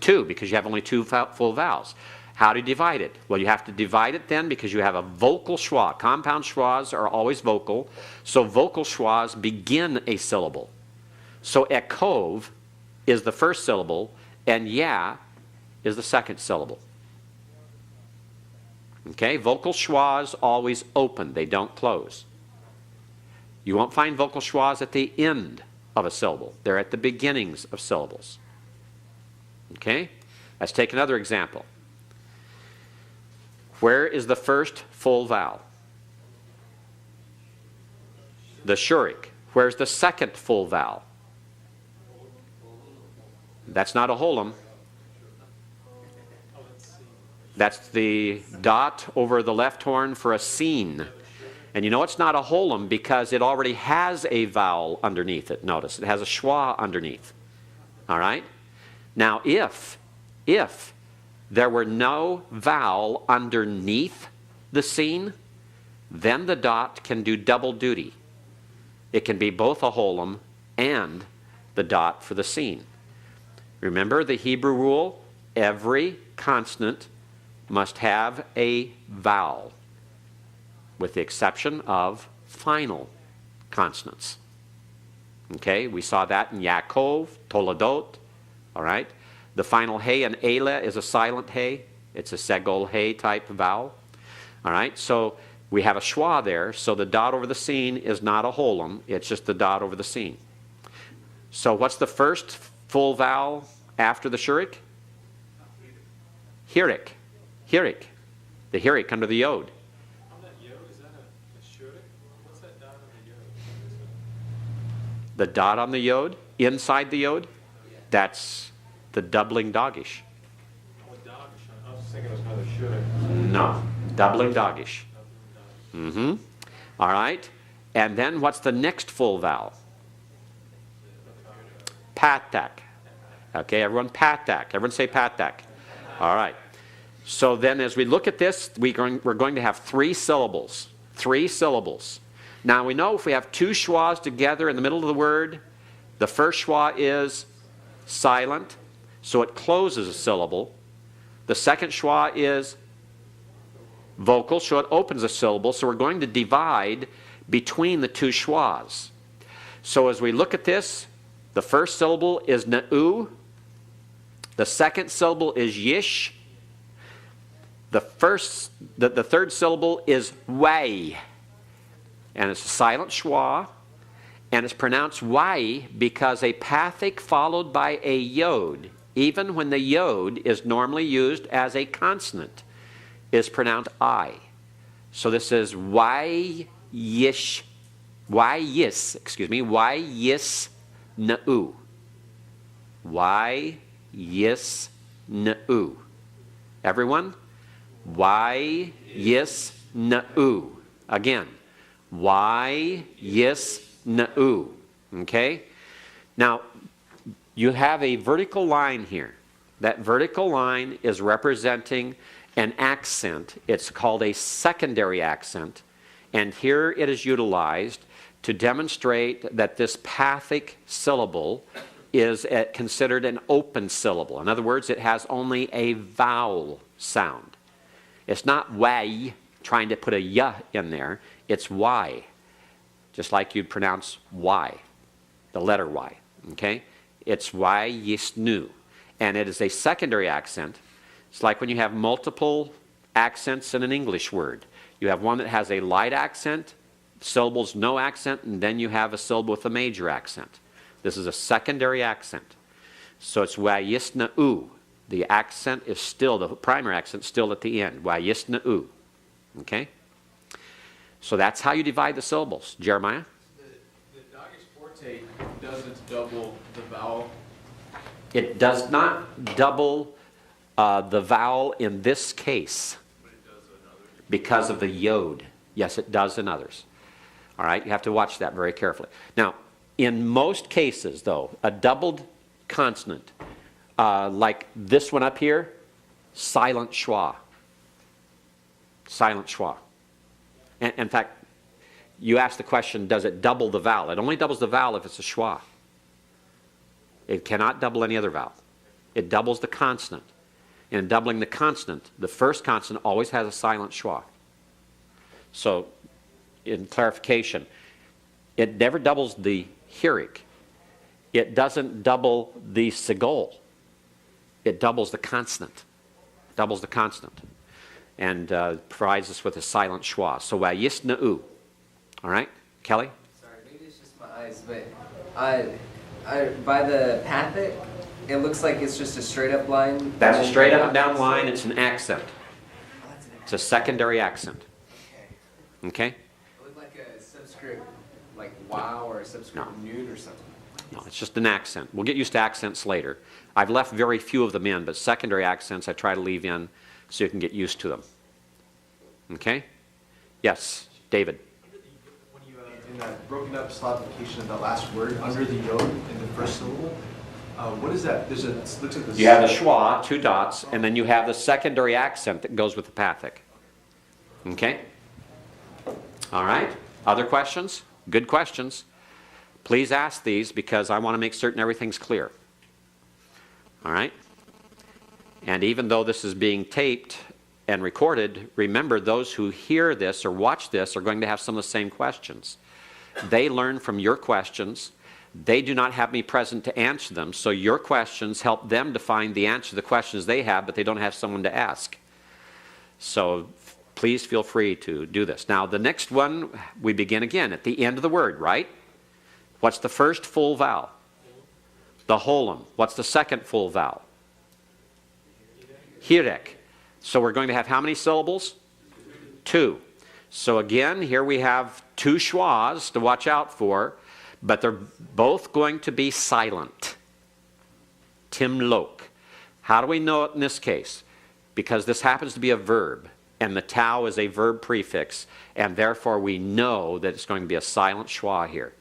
2, because you have only 2 full vowels. How do you divide it? Well, you have to divide it then because you have a vocal schwa. Compound schwas are always vocal. So vocal schwas begin a syllable. So ekov is the first syllable and ya is the second syllable. Okay, vocal schwas always open. They don't close. You won't find vocal schwas at the end of a syllable. They're at the beginnings of syllables. Okay? Let's take another example. Where is the first full vowel? The shurik. Where's the second full vowel? That's not a holum. That's the dot over the left horn for a scene. And you know it's not a holum because it already has a vowel underneath it. Notice, it has a schwa underneath. All right? Now, if there were no vowel underneath the scene, then the dot can do double duty. It can be both a holum and the dot for the scene. Remember the Hebrew rule? Every consonant must have a vowel, with the exception of final consonants. Okay, we saw that in Yaakov, Toledot, all right? The final hey in Ele is a silent hey. It's a segol hey type vowel. All right, so we have a schwa there, so the dot over the scene is not a holum, it's just the dot over the scene. So what's the first full vowel after the shurik? Hirik. Hirik. The hirik under the yod. On that yod, is that a shurik? What's that dot on the yod? The dot on the yod, inside the yod, that's the doubling dogish. Oh, dogish. I was thinking it was another shurik. No, doubling dogish. Mm-hmm. All right. And then what's the next full vowel? Patak. Okay, everyone patak. Everyone say patak. All right. So then as we look at this, we're going to have 3 syllables. 3 syllables. Now we know if we have 2 schwas together in the middle of the word, the first schwa is silent, so it closes a syllable. The second schwa is vocal, so it opens a syllable. So we're going to divide between the 2 schwas. So as we look at this, the first syllable is na'u. The second syllable is yish. The third syllable is way. And it's a silent schwa. And it's pronounced way because a pathic followed by a yod, even when the yod is normally used as a consonant, is pronounced I. So this is why yis na'u. Why yis na'u. Everyone? Why yis na'u. Again. Why yis na'u. Okay? Now, you have a vertical line here. That vertical line is representing an accent. It's called a secondary accent. And here it is utilized to demonstrate that this pathic syllable is considered an open syllable. In other words, it has only a vowel sound. It's not way, trying to put a y in there. It's y, just like you'd pronounce y, the letter y. Okay? It's y yisnu. And it is a secondary accent. It's like when you have multiple accents in an English word. You have one that has a light accent, syllables no accent, and then you have a syllable with a major accent. This is a secondary accent. So it's wayisna'u. The accent is still, the primary accent is still at the end. Wayisna'u. Okay? So that's how you divide the syllables. Jeremiah? The dogish forte doesn't double the vowel. It does not double the vowel in this case because of the yod. Yes, it does in others. All right, you have to watch that very carefully. Now, in most cases, though, a doubled consonant, like this one up here, silent schwa. Silent schwa. And in fact, you asked the question, does it double the vowel? It only doubles the vowel if it's a schwa. It cannot double any other vowel. It doubles the consonant. In doubling the consonant, the first consonant always has a silent schwa. So, in clarification, it never doubles the hirik. It doesn't double the segol. It doubles the consonant. Doubles the consonant. And provides us with a silent schwa. So, wayisna'u. All right? Kelly? Sorry, maybe it's just my eyes, but by the pathic, it looks like it's just a straight up line. That's a straight up and down line. It's an accent. Oh, that's an It's a secondary accent. Okay. Okay? It looked like a subscript, like wow, or a subscript No. noon or something. No, it's just an accent. We'll get used to accents later. I've left very few of them in, but secondary accents I try to leave in so you can get used to them. Okay? Yes, David. When you, in that broken up syllabification of that last word, under the yod in the first syllable, what is that? There's a, it looks like this. You have the schwa, 2 dots, and then you have the secondary accent that goes with the pathic. Okay? All right? Other questions? Good questions. Please ask these because I want to make certain everything's clear. All right? And even though this is being taped and recorded, remember those who hear this or watch this are going to have some of the same questions. They learn from your questions. They do not have me present to answer them, so your questions help them to find the answer to the questions they have, but they don't have someone to ask. So please feel free to do this. Now, the next one, we begin again at the end of the word, right? What's the first full vowel? The holum. What's the second full vowel? Hirek. So we're going to have how many syllables? 2. So again, here we have 2 schwas to watch out for, but they're both going to be silent. Timlok. How do we know it in this case? Because this happens to be a verb, and the tau is a verb prefix, and therefore we know that it's going to be a silent schwa here.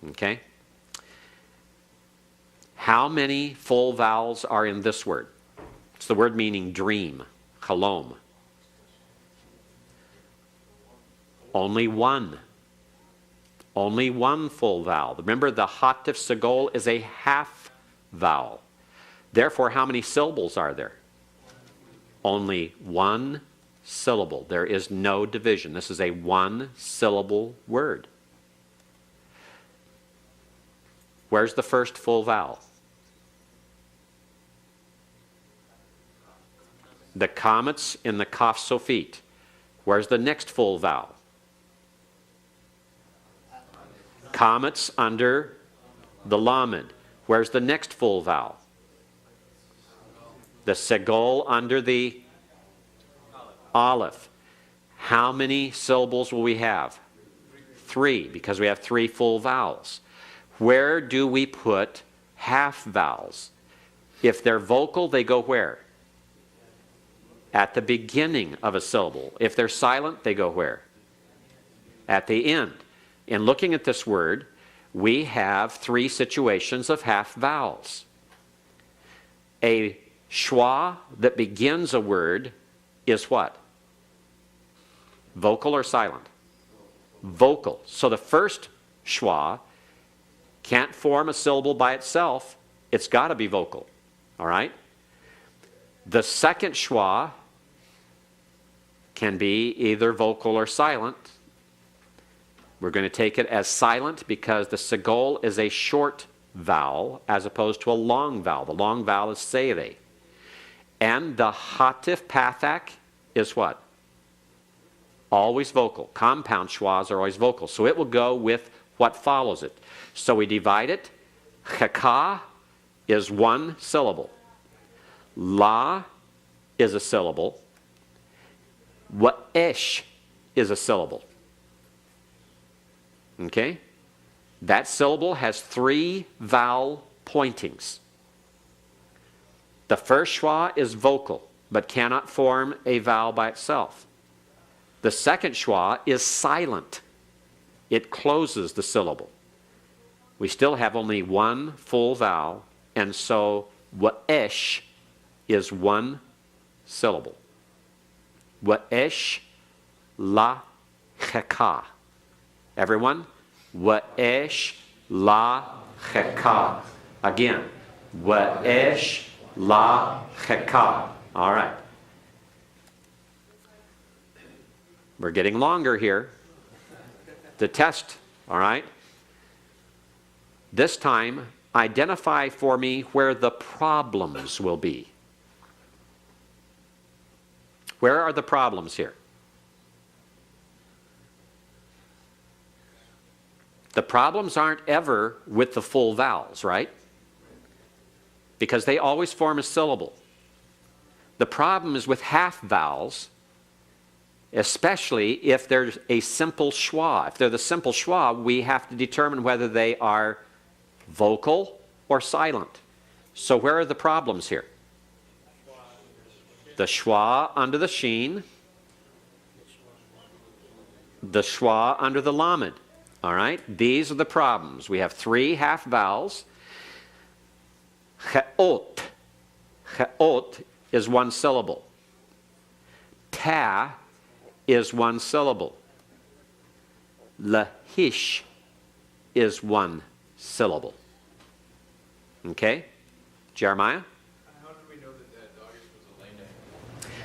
Okay? How many full vowels are in this word? It's the word meaning dream, halom. Only 1. Only 1 full vowel. Remember, the hatif sagol is a half vowel. Therefore, how many syllables are there? Only 1 syllable. There is no division. This is a 1-syllable word. Where's the first full vowel? The comets in the kaf sofit. Where's the next full vowel? Comets under the lamed. Where's the next full vowel? The segol under the aleph. How many syllables will we have? 3, because we have 3 full vowels. Where do we put half vowels? If they're vocal, they go where? At the beginning of a syllable. If they're silent, they go where? At the end. In looking at this word, we have 3 situations of half vowels. A schwa that begins a word is what? Vocal or silent? Vocal. So the first schwa can't form a syllable by itself. It's got to be vocal. All right? The second schwa can be either vocal or silent. We're going to take it as silent because the segol is a short vowel as opposed to a long vowel. The long vowel is seire. And the hatif pathak is what? Always vocal. Compound schwas are always vocal. So it will go with what follows it. So we divide it. Cheka is 1 syllable. La is a syllable. Wa'esh is a syllable. Okay? That syllable has 3 vowel pointings. The first schwa is vocal, but cannot form a vowel by itself. The second schwa is silent. It closes the syllable. We still have only 1 full vowel, and so wa'esh is 1 syllable. Wa'esh la cheka. Everyone? Wa'esh la cheka. Again. Wa'esh la cheka. All right. We're getting longer here. The test, all right? This time, identify for me where the problems will be. Where are the problems here? The problems aren't ever with the full vowels, right? Because they always form a syllable. The problem is with half vowels, especially if there's a simple schwa. If they're the simple schwa, we have to determine whether they are vocal or silent. So where are the problems here? The schwa under the sheen, the schwa under the lamed. All right? These are the problems. We have 3 half vowels. Che'ot. Che'ot is 1 syllable. Ta is 1 syllable. Lahish is 1 syllable. Okay? Jeremiah? How do we know that dogish was a lane?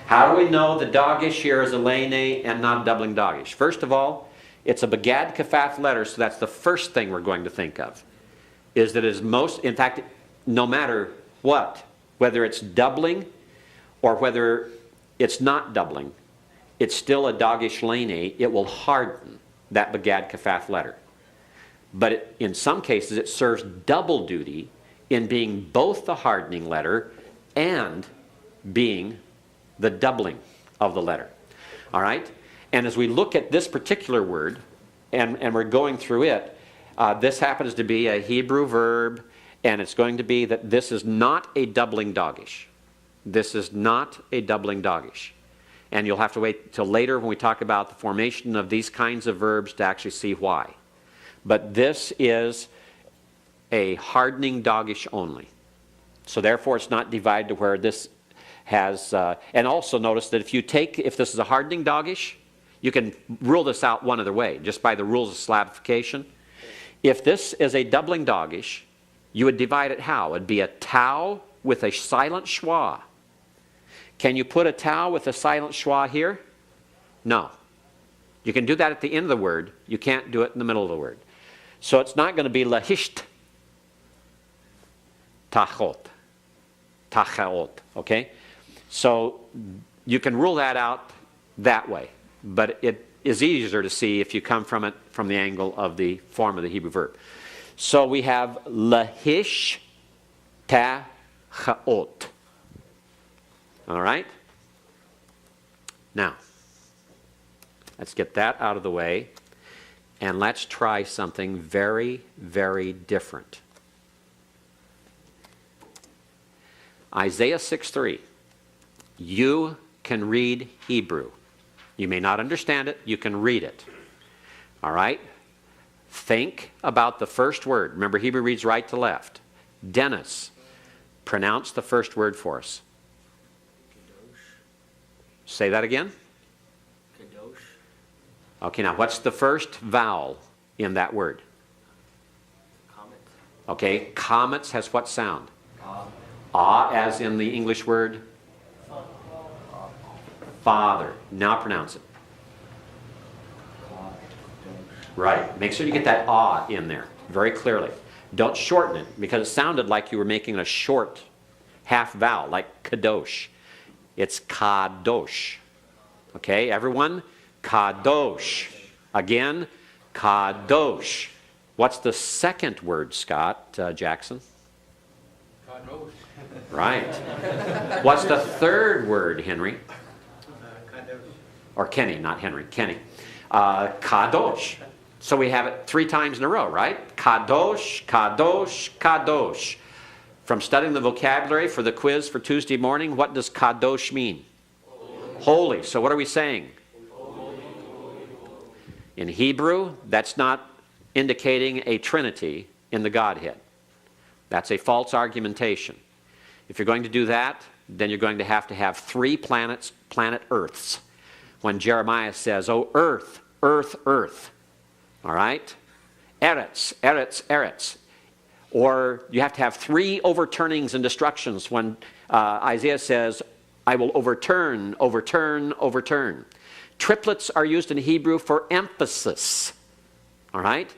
How do we know the dogish here is a lane and not a doubling dogish? First of all, It's a Bagad Kafath letter, so that's the first thing we're going to think of. Is that it is most, in fact, no matter what, whether it's doubling or whether it's not doubling, it's still a dogish lane. It will harden that Bagad Kafath letter. But in some cases, it serves double duty in being both the hardening letter and being the doubling of the letter. All right? And as we look at this particular word, and we're going through it, this happens to be a Hebrew verb, and it's going to be that this is not a doubling dogish. This is not a doubling dogish. And you'll have to wait till later when we talk about the formation of these kinds of verbs to actually see why. But this is a hardening dogish only. So therefore it's not divided to where this has, and also notice that if this is a hardening dogish, you can rule this out one other way, just by the rules of syllabification. If this is a doubling dogish, you would divide it how? It would be a tau with a silent schwa. Can you put a tau with a silent schwa here? No. You can do that at the end of the word. You can't do it in the middle of the word. So it's not going to be lahisht tachot. Tachaot. Okay? So you can rule that out that way. But it is easier to see if you come from it from the angle of the form of the Hebrew verb. So we have lahish tachaot. All right? Now, let's get that out of the way, and let's try something very, very different. Isaiah 6:3. You can read Hebrew. You may not understand it, you can read it. All right? Think about the first word. Remember, Hebrew reads right to left. Dennis, pronounce the first word for us. Say that again. Kadosh. Okay, now what's the first vowel in that word? Comet. Okay, comets has what sound? Ah, as in the English word? Father. Now pronounce it. Right. Make sure you get that ah in there very clearly. Don't shorten it, because it sounded like you were making a short half vowel, like kadosh. It's kadosh. Okay, everyone? Kadosh. Again, kadosh. What's the second word, Scott Jackson? Kadosh. Right. What's the third word, Henry? Kadosh. Or Kenny, not Henry. Kenny. Kadosh. So we have it 3 times in a row, right? Kadosh, kadosh, kadosh. From studying the vocabulary for the quiz for Tuesday morning, what does kadosh mean? Holy. So what are we saying? In Hebrew, that's not indicating a trinity in the Godhead. That's a false argumentation. If you're going to do that, then you're going to have 3 planets, planet Earths. When Jeremiah says, "Oh, earth, earth, earth." All right? Eretz, eretz, eretz. Or you have to have 3 overturnings and destructions when Isaiah says, "I will overturn, overturn, overturn." Triplets are used in Hebrew for emphasis. All right?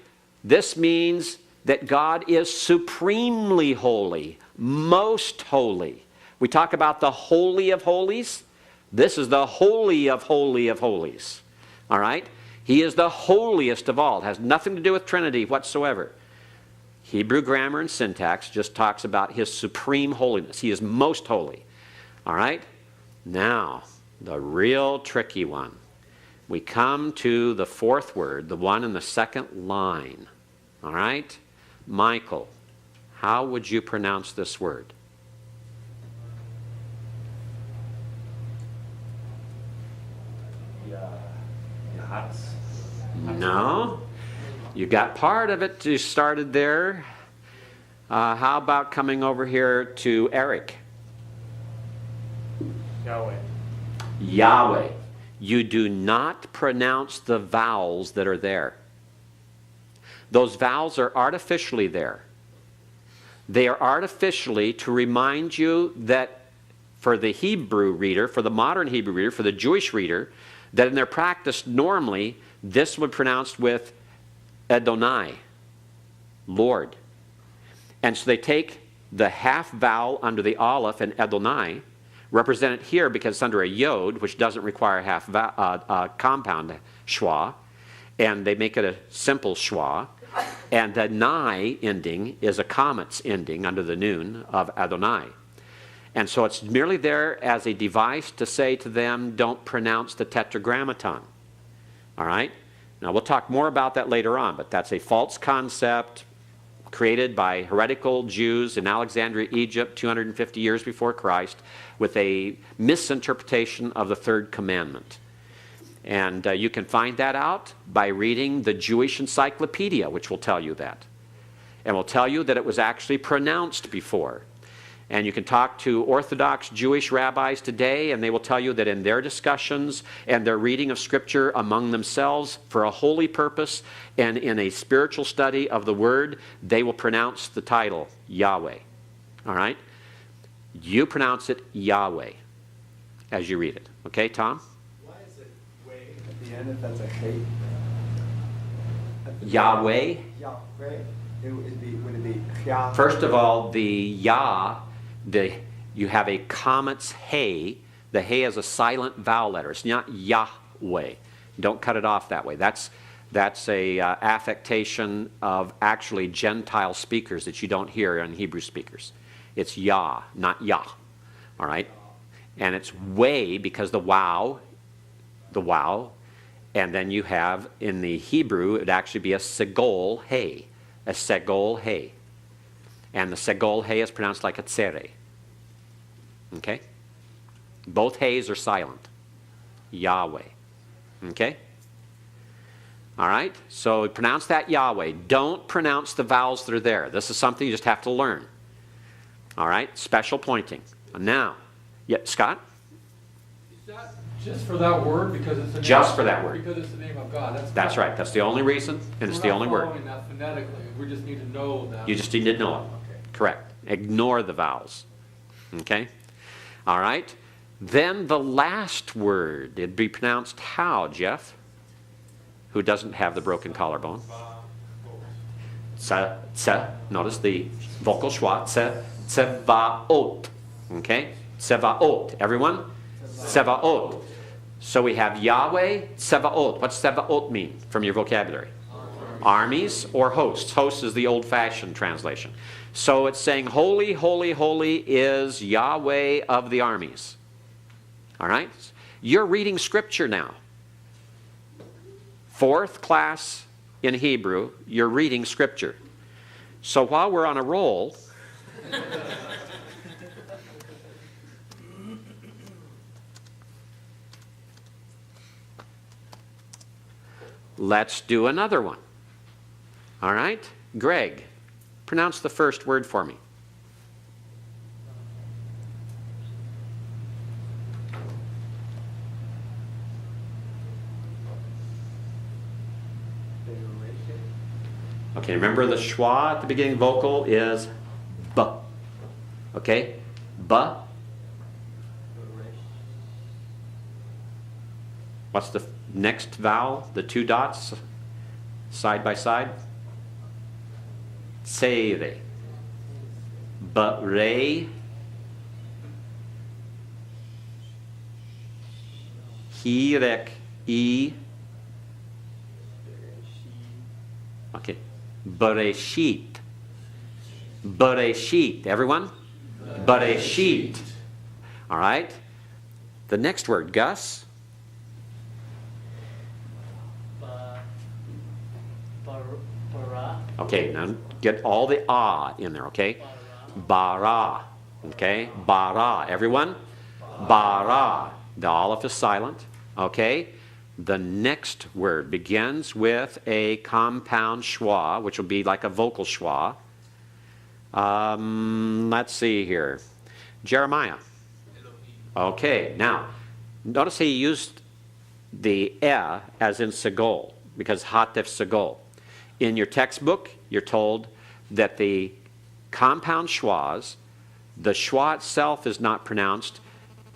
This means that God is supremely holy, most holy. We talk about the Holy of Holies. This is the Holy of Holy of Holies. All right? He is the holiest of all. It has nothing to do with Trinity whatsoever. Hebrew grammar and syntax just talks about his supreme holiness. He is most holy. All right? Now, the real tricky one. We come to the 4th word, the one in the 2nd line. All right? Michael, how would you pronounce this word? No. You got part of it. You started there. How about coming over here to Eric? Yahweh. Yahweh. You do not pronounce the vowels that are there. Those vowels are artificially there. They are artificially to remind you that for the Hebrew reader, for the modern Hebrew reader, for the Jewish reader, that in their practice, normally, this would be pronounced with Adonai, Lord. And so they take the half vowel under the aleph in Adonai, represented here because it's under a yod, which doesn't require a compound schwa, and they make it a simple schwa. And the nai ending is a comets ending under the noon of Adonai. And so it's merely there as a device to say to them, don't pronounce the tetragrammaton. All right? Now, we'll talk more about that later on, but that's a false concept created by heretical Jews in Alexandria, Egypt, 250 years before Christ, with a misinterpretation of the third commandment. And you can find that out by reading the Jewish Encyclopedia, which will tell you that. And will tell you that it was actually pronounced before. And you can talk to Orthodox Jewish rabbis today, and they will tell you that in their discussions and their reading of Scripture among themselves for a holy purpose and in a spiritual study of the Word, they will pronounce the title Yahweh. All right? You pronounce it Yahweh as you read it. Okay, Tom? Why is it way at the end if that's a hey? Yahweh. Yahweh. Would it be Yah? First of all, the Yah, you have a comets hey. The hey is a silent vowel letter. It's not Yahweh. Don't cut it off that way. That's a affectation of actually Gentile speakers that you don't hear in Hebrew speakers. It's Yah, not Yah. All right? And it's way because the wow, and then you have in the Hebrew, it would actually be a segol hey. A segol hey. And the segol hey is pronounced like a tsere. Okay? Both heys are silent. Yahweh. Okay? All right? So pronounce that Yahweh. Don't pronounce the vowels that are there. This is something you just have to learn. All right? Special pointing. Now, yeah, Scott? Is that just for that word because it's the name Just for that word. Because it's the name of God. That's right. That's the only reason, and it's the only We're word. not following that phonetically. We just need to know that. You just need to know it. Okay. Correct. Ignore the vowels. Okay? All right? Then the last word, it'd be pronounced how, Jeff? Who doesn't have the broken collarbone? Tse, tse. Notice the vocal schwa. Tse, tsevaot. Okay? Tsevaot. Everyone? Tsevaot. So we have Yahweh, Tsevaot. What's Tsevaot mean from your vocabulary? Armies or hosts. Hosts is the old-fashioned translation. So it's saying holy, holy, holy is Yahweh of the armies. All right? You're reading Scripture now. Fourth class in Hebrew, you're reading Scripture. So while we're on a roll, let's do another one. All right? Greg, pronounce the first word for me. Okay, remember the schwa at the beginning vocal is B. Okay? B. What's the next vowel? The two dots side by side? Tsere. Ba-re. Hirek. E. Okay. Bereshit. Bereshit. Everyone? Bereshit. All right. The next word, Gus. Okay, now get all the ah in there, okay? Bara. Okay? Bara. Everyone? Bara. The aleph is silent. Okay? The next word begins with a compound schwa, which will be like a vocal schwa. Let's see here. Jeremiah. Okay, now, notice he used the as in segol, because hatef segol. In your textbook, you're told that the compound schwas, the schwa itself is not pronounced.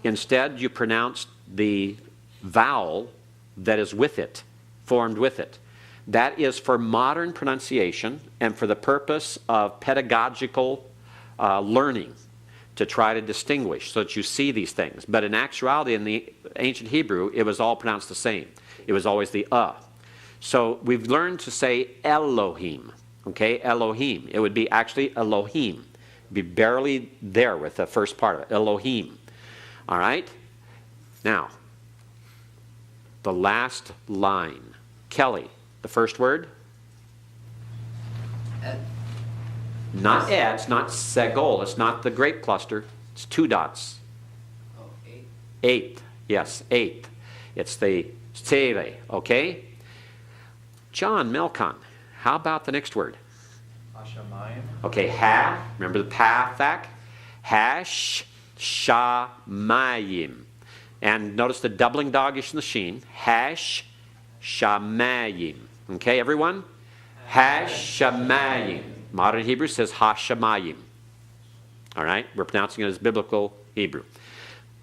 Instead, you pronounce the vowel that is with it, formed with it. That is for modern pronunciation and for the purpose of pedagogical learning, to try to distinguish so that you see these things. But in actuality, in the ancient Hebrew, it was all pronounced the same. It was always the So we've learned to say Elohim. Okay, Elohim. It would be actually Elohim. Be barely there with the first part of it, Elohim. All right? Now, the last line. Kelly, the first word? Not it's not segol. It's not the grape cluster. It's 2 dots. Oh, 8. 8. Yes, 8. It's the sele. Okay? John Melkon, how about the next word? Hashamayim. Okay, remember the pathak? Hash, shamayim. And notice the doubling dogish in the sheen. Hash, shamayim. Okay, everyone? Hash, shamayim. Modern Hebrew says hashamayim. All right, we're pronouncing it as biblical Hebrew.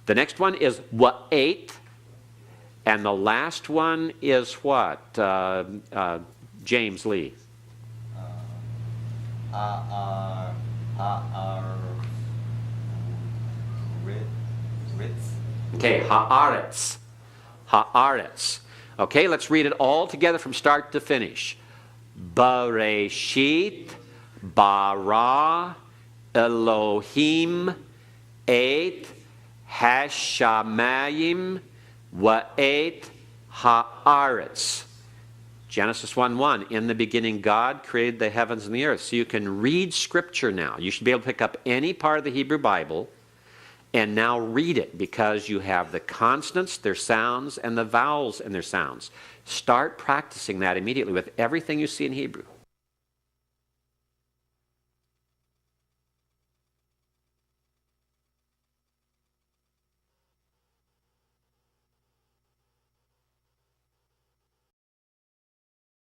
The next one is wa'et. And the last one is what? James Lee. Ritz. Okay, haaretz. Haaretz. Okay, let's read it all together from start to finish. Bereshit bara Elohim et hashamayim wa'et haaretz. Genesis 1:1, in the beginning God created the heavens and the earth. So you can read Scripture now. You should be able to pick up any part of the Hebrew Bible and now read it, because you have the consonants, their sounds, and the vowels and their sounds. Start practicing that immediately with everything you see in Hebrew.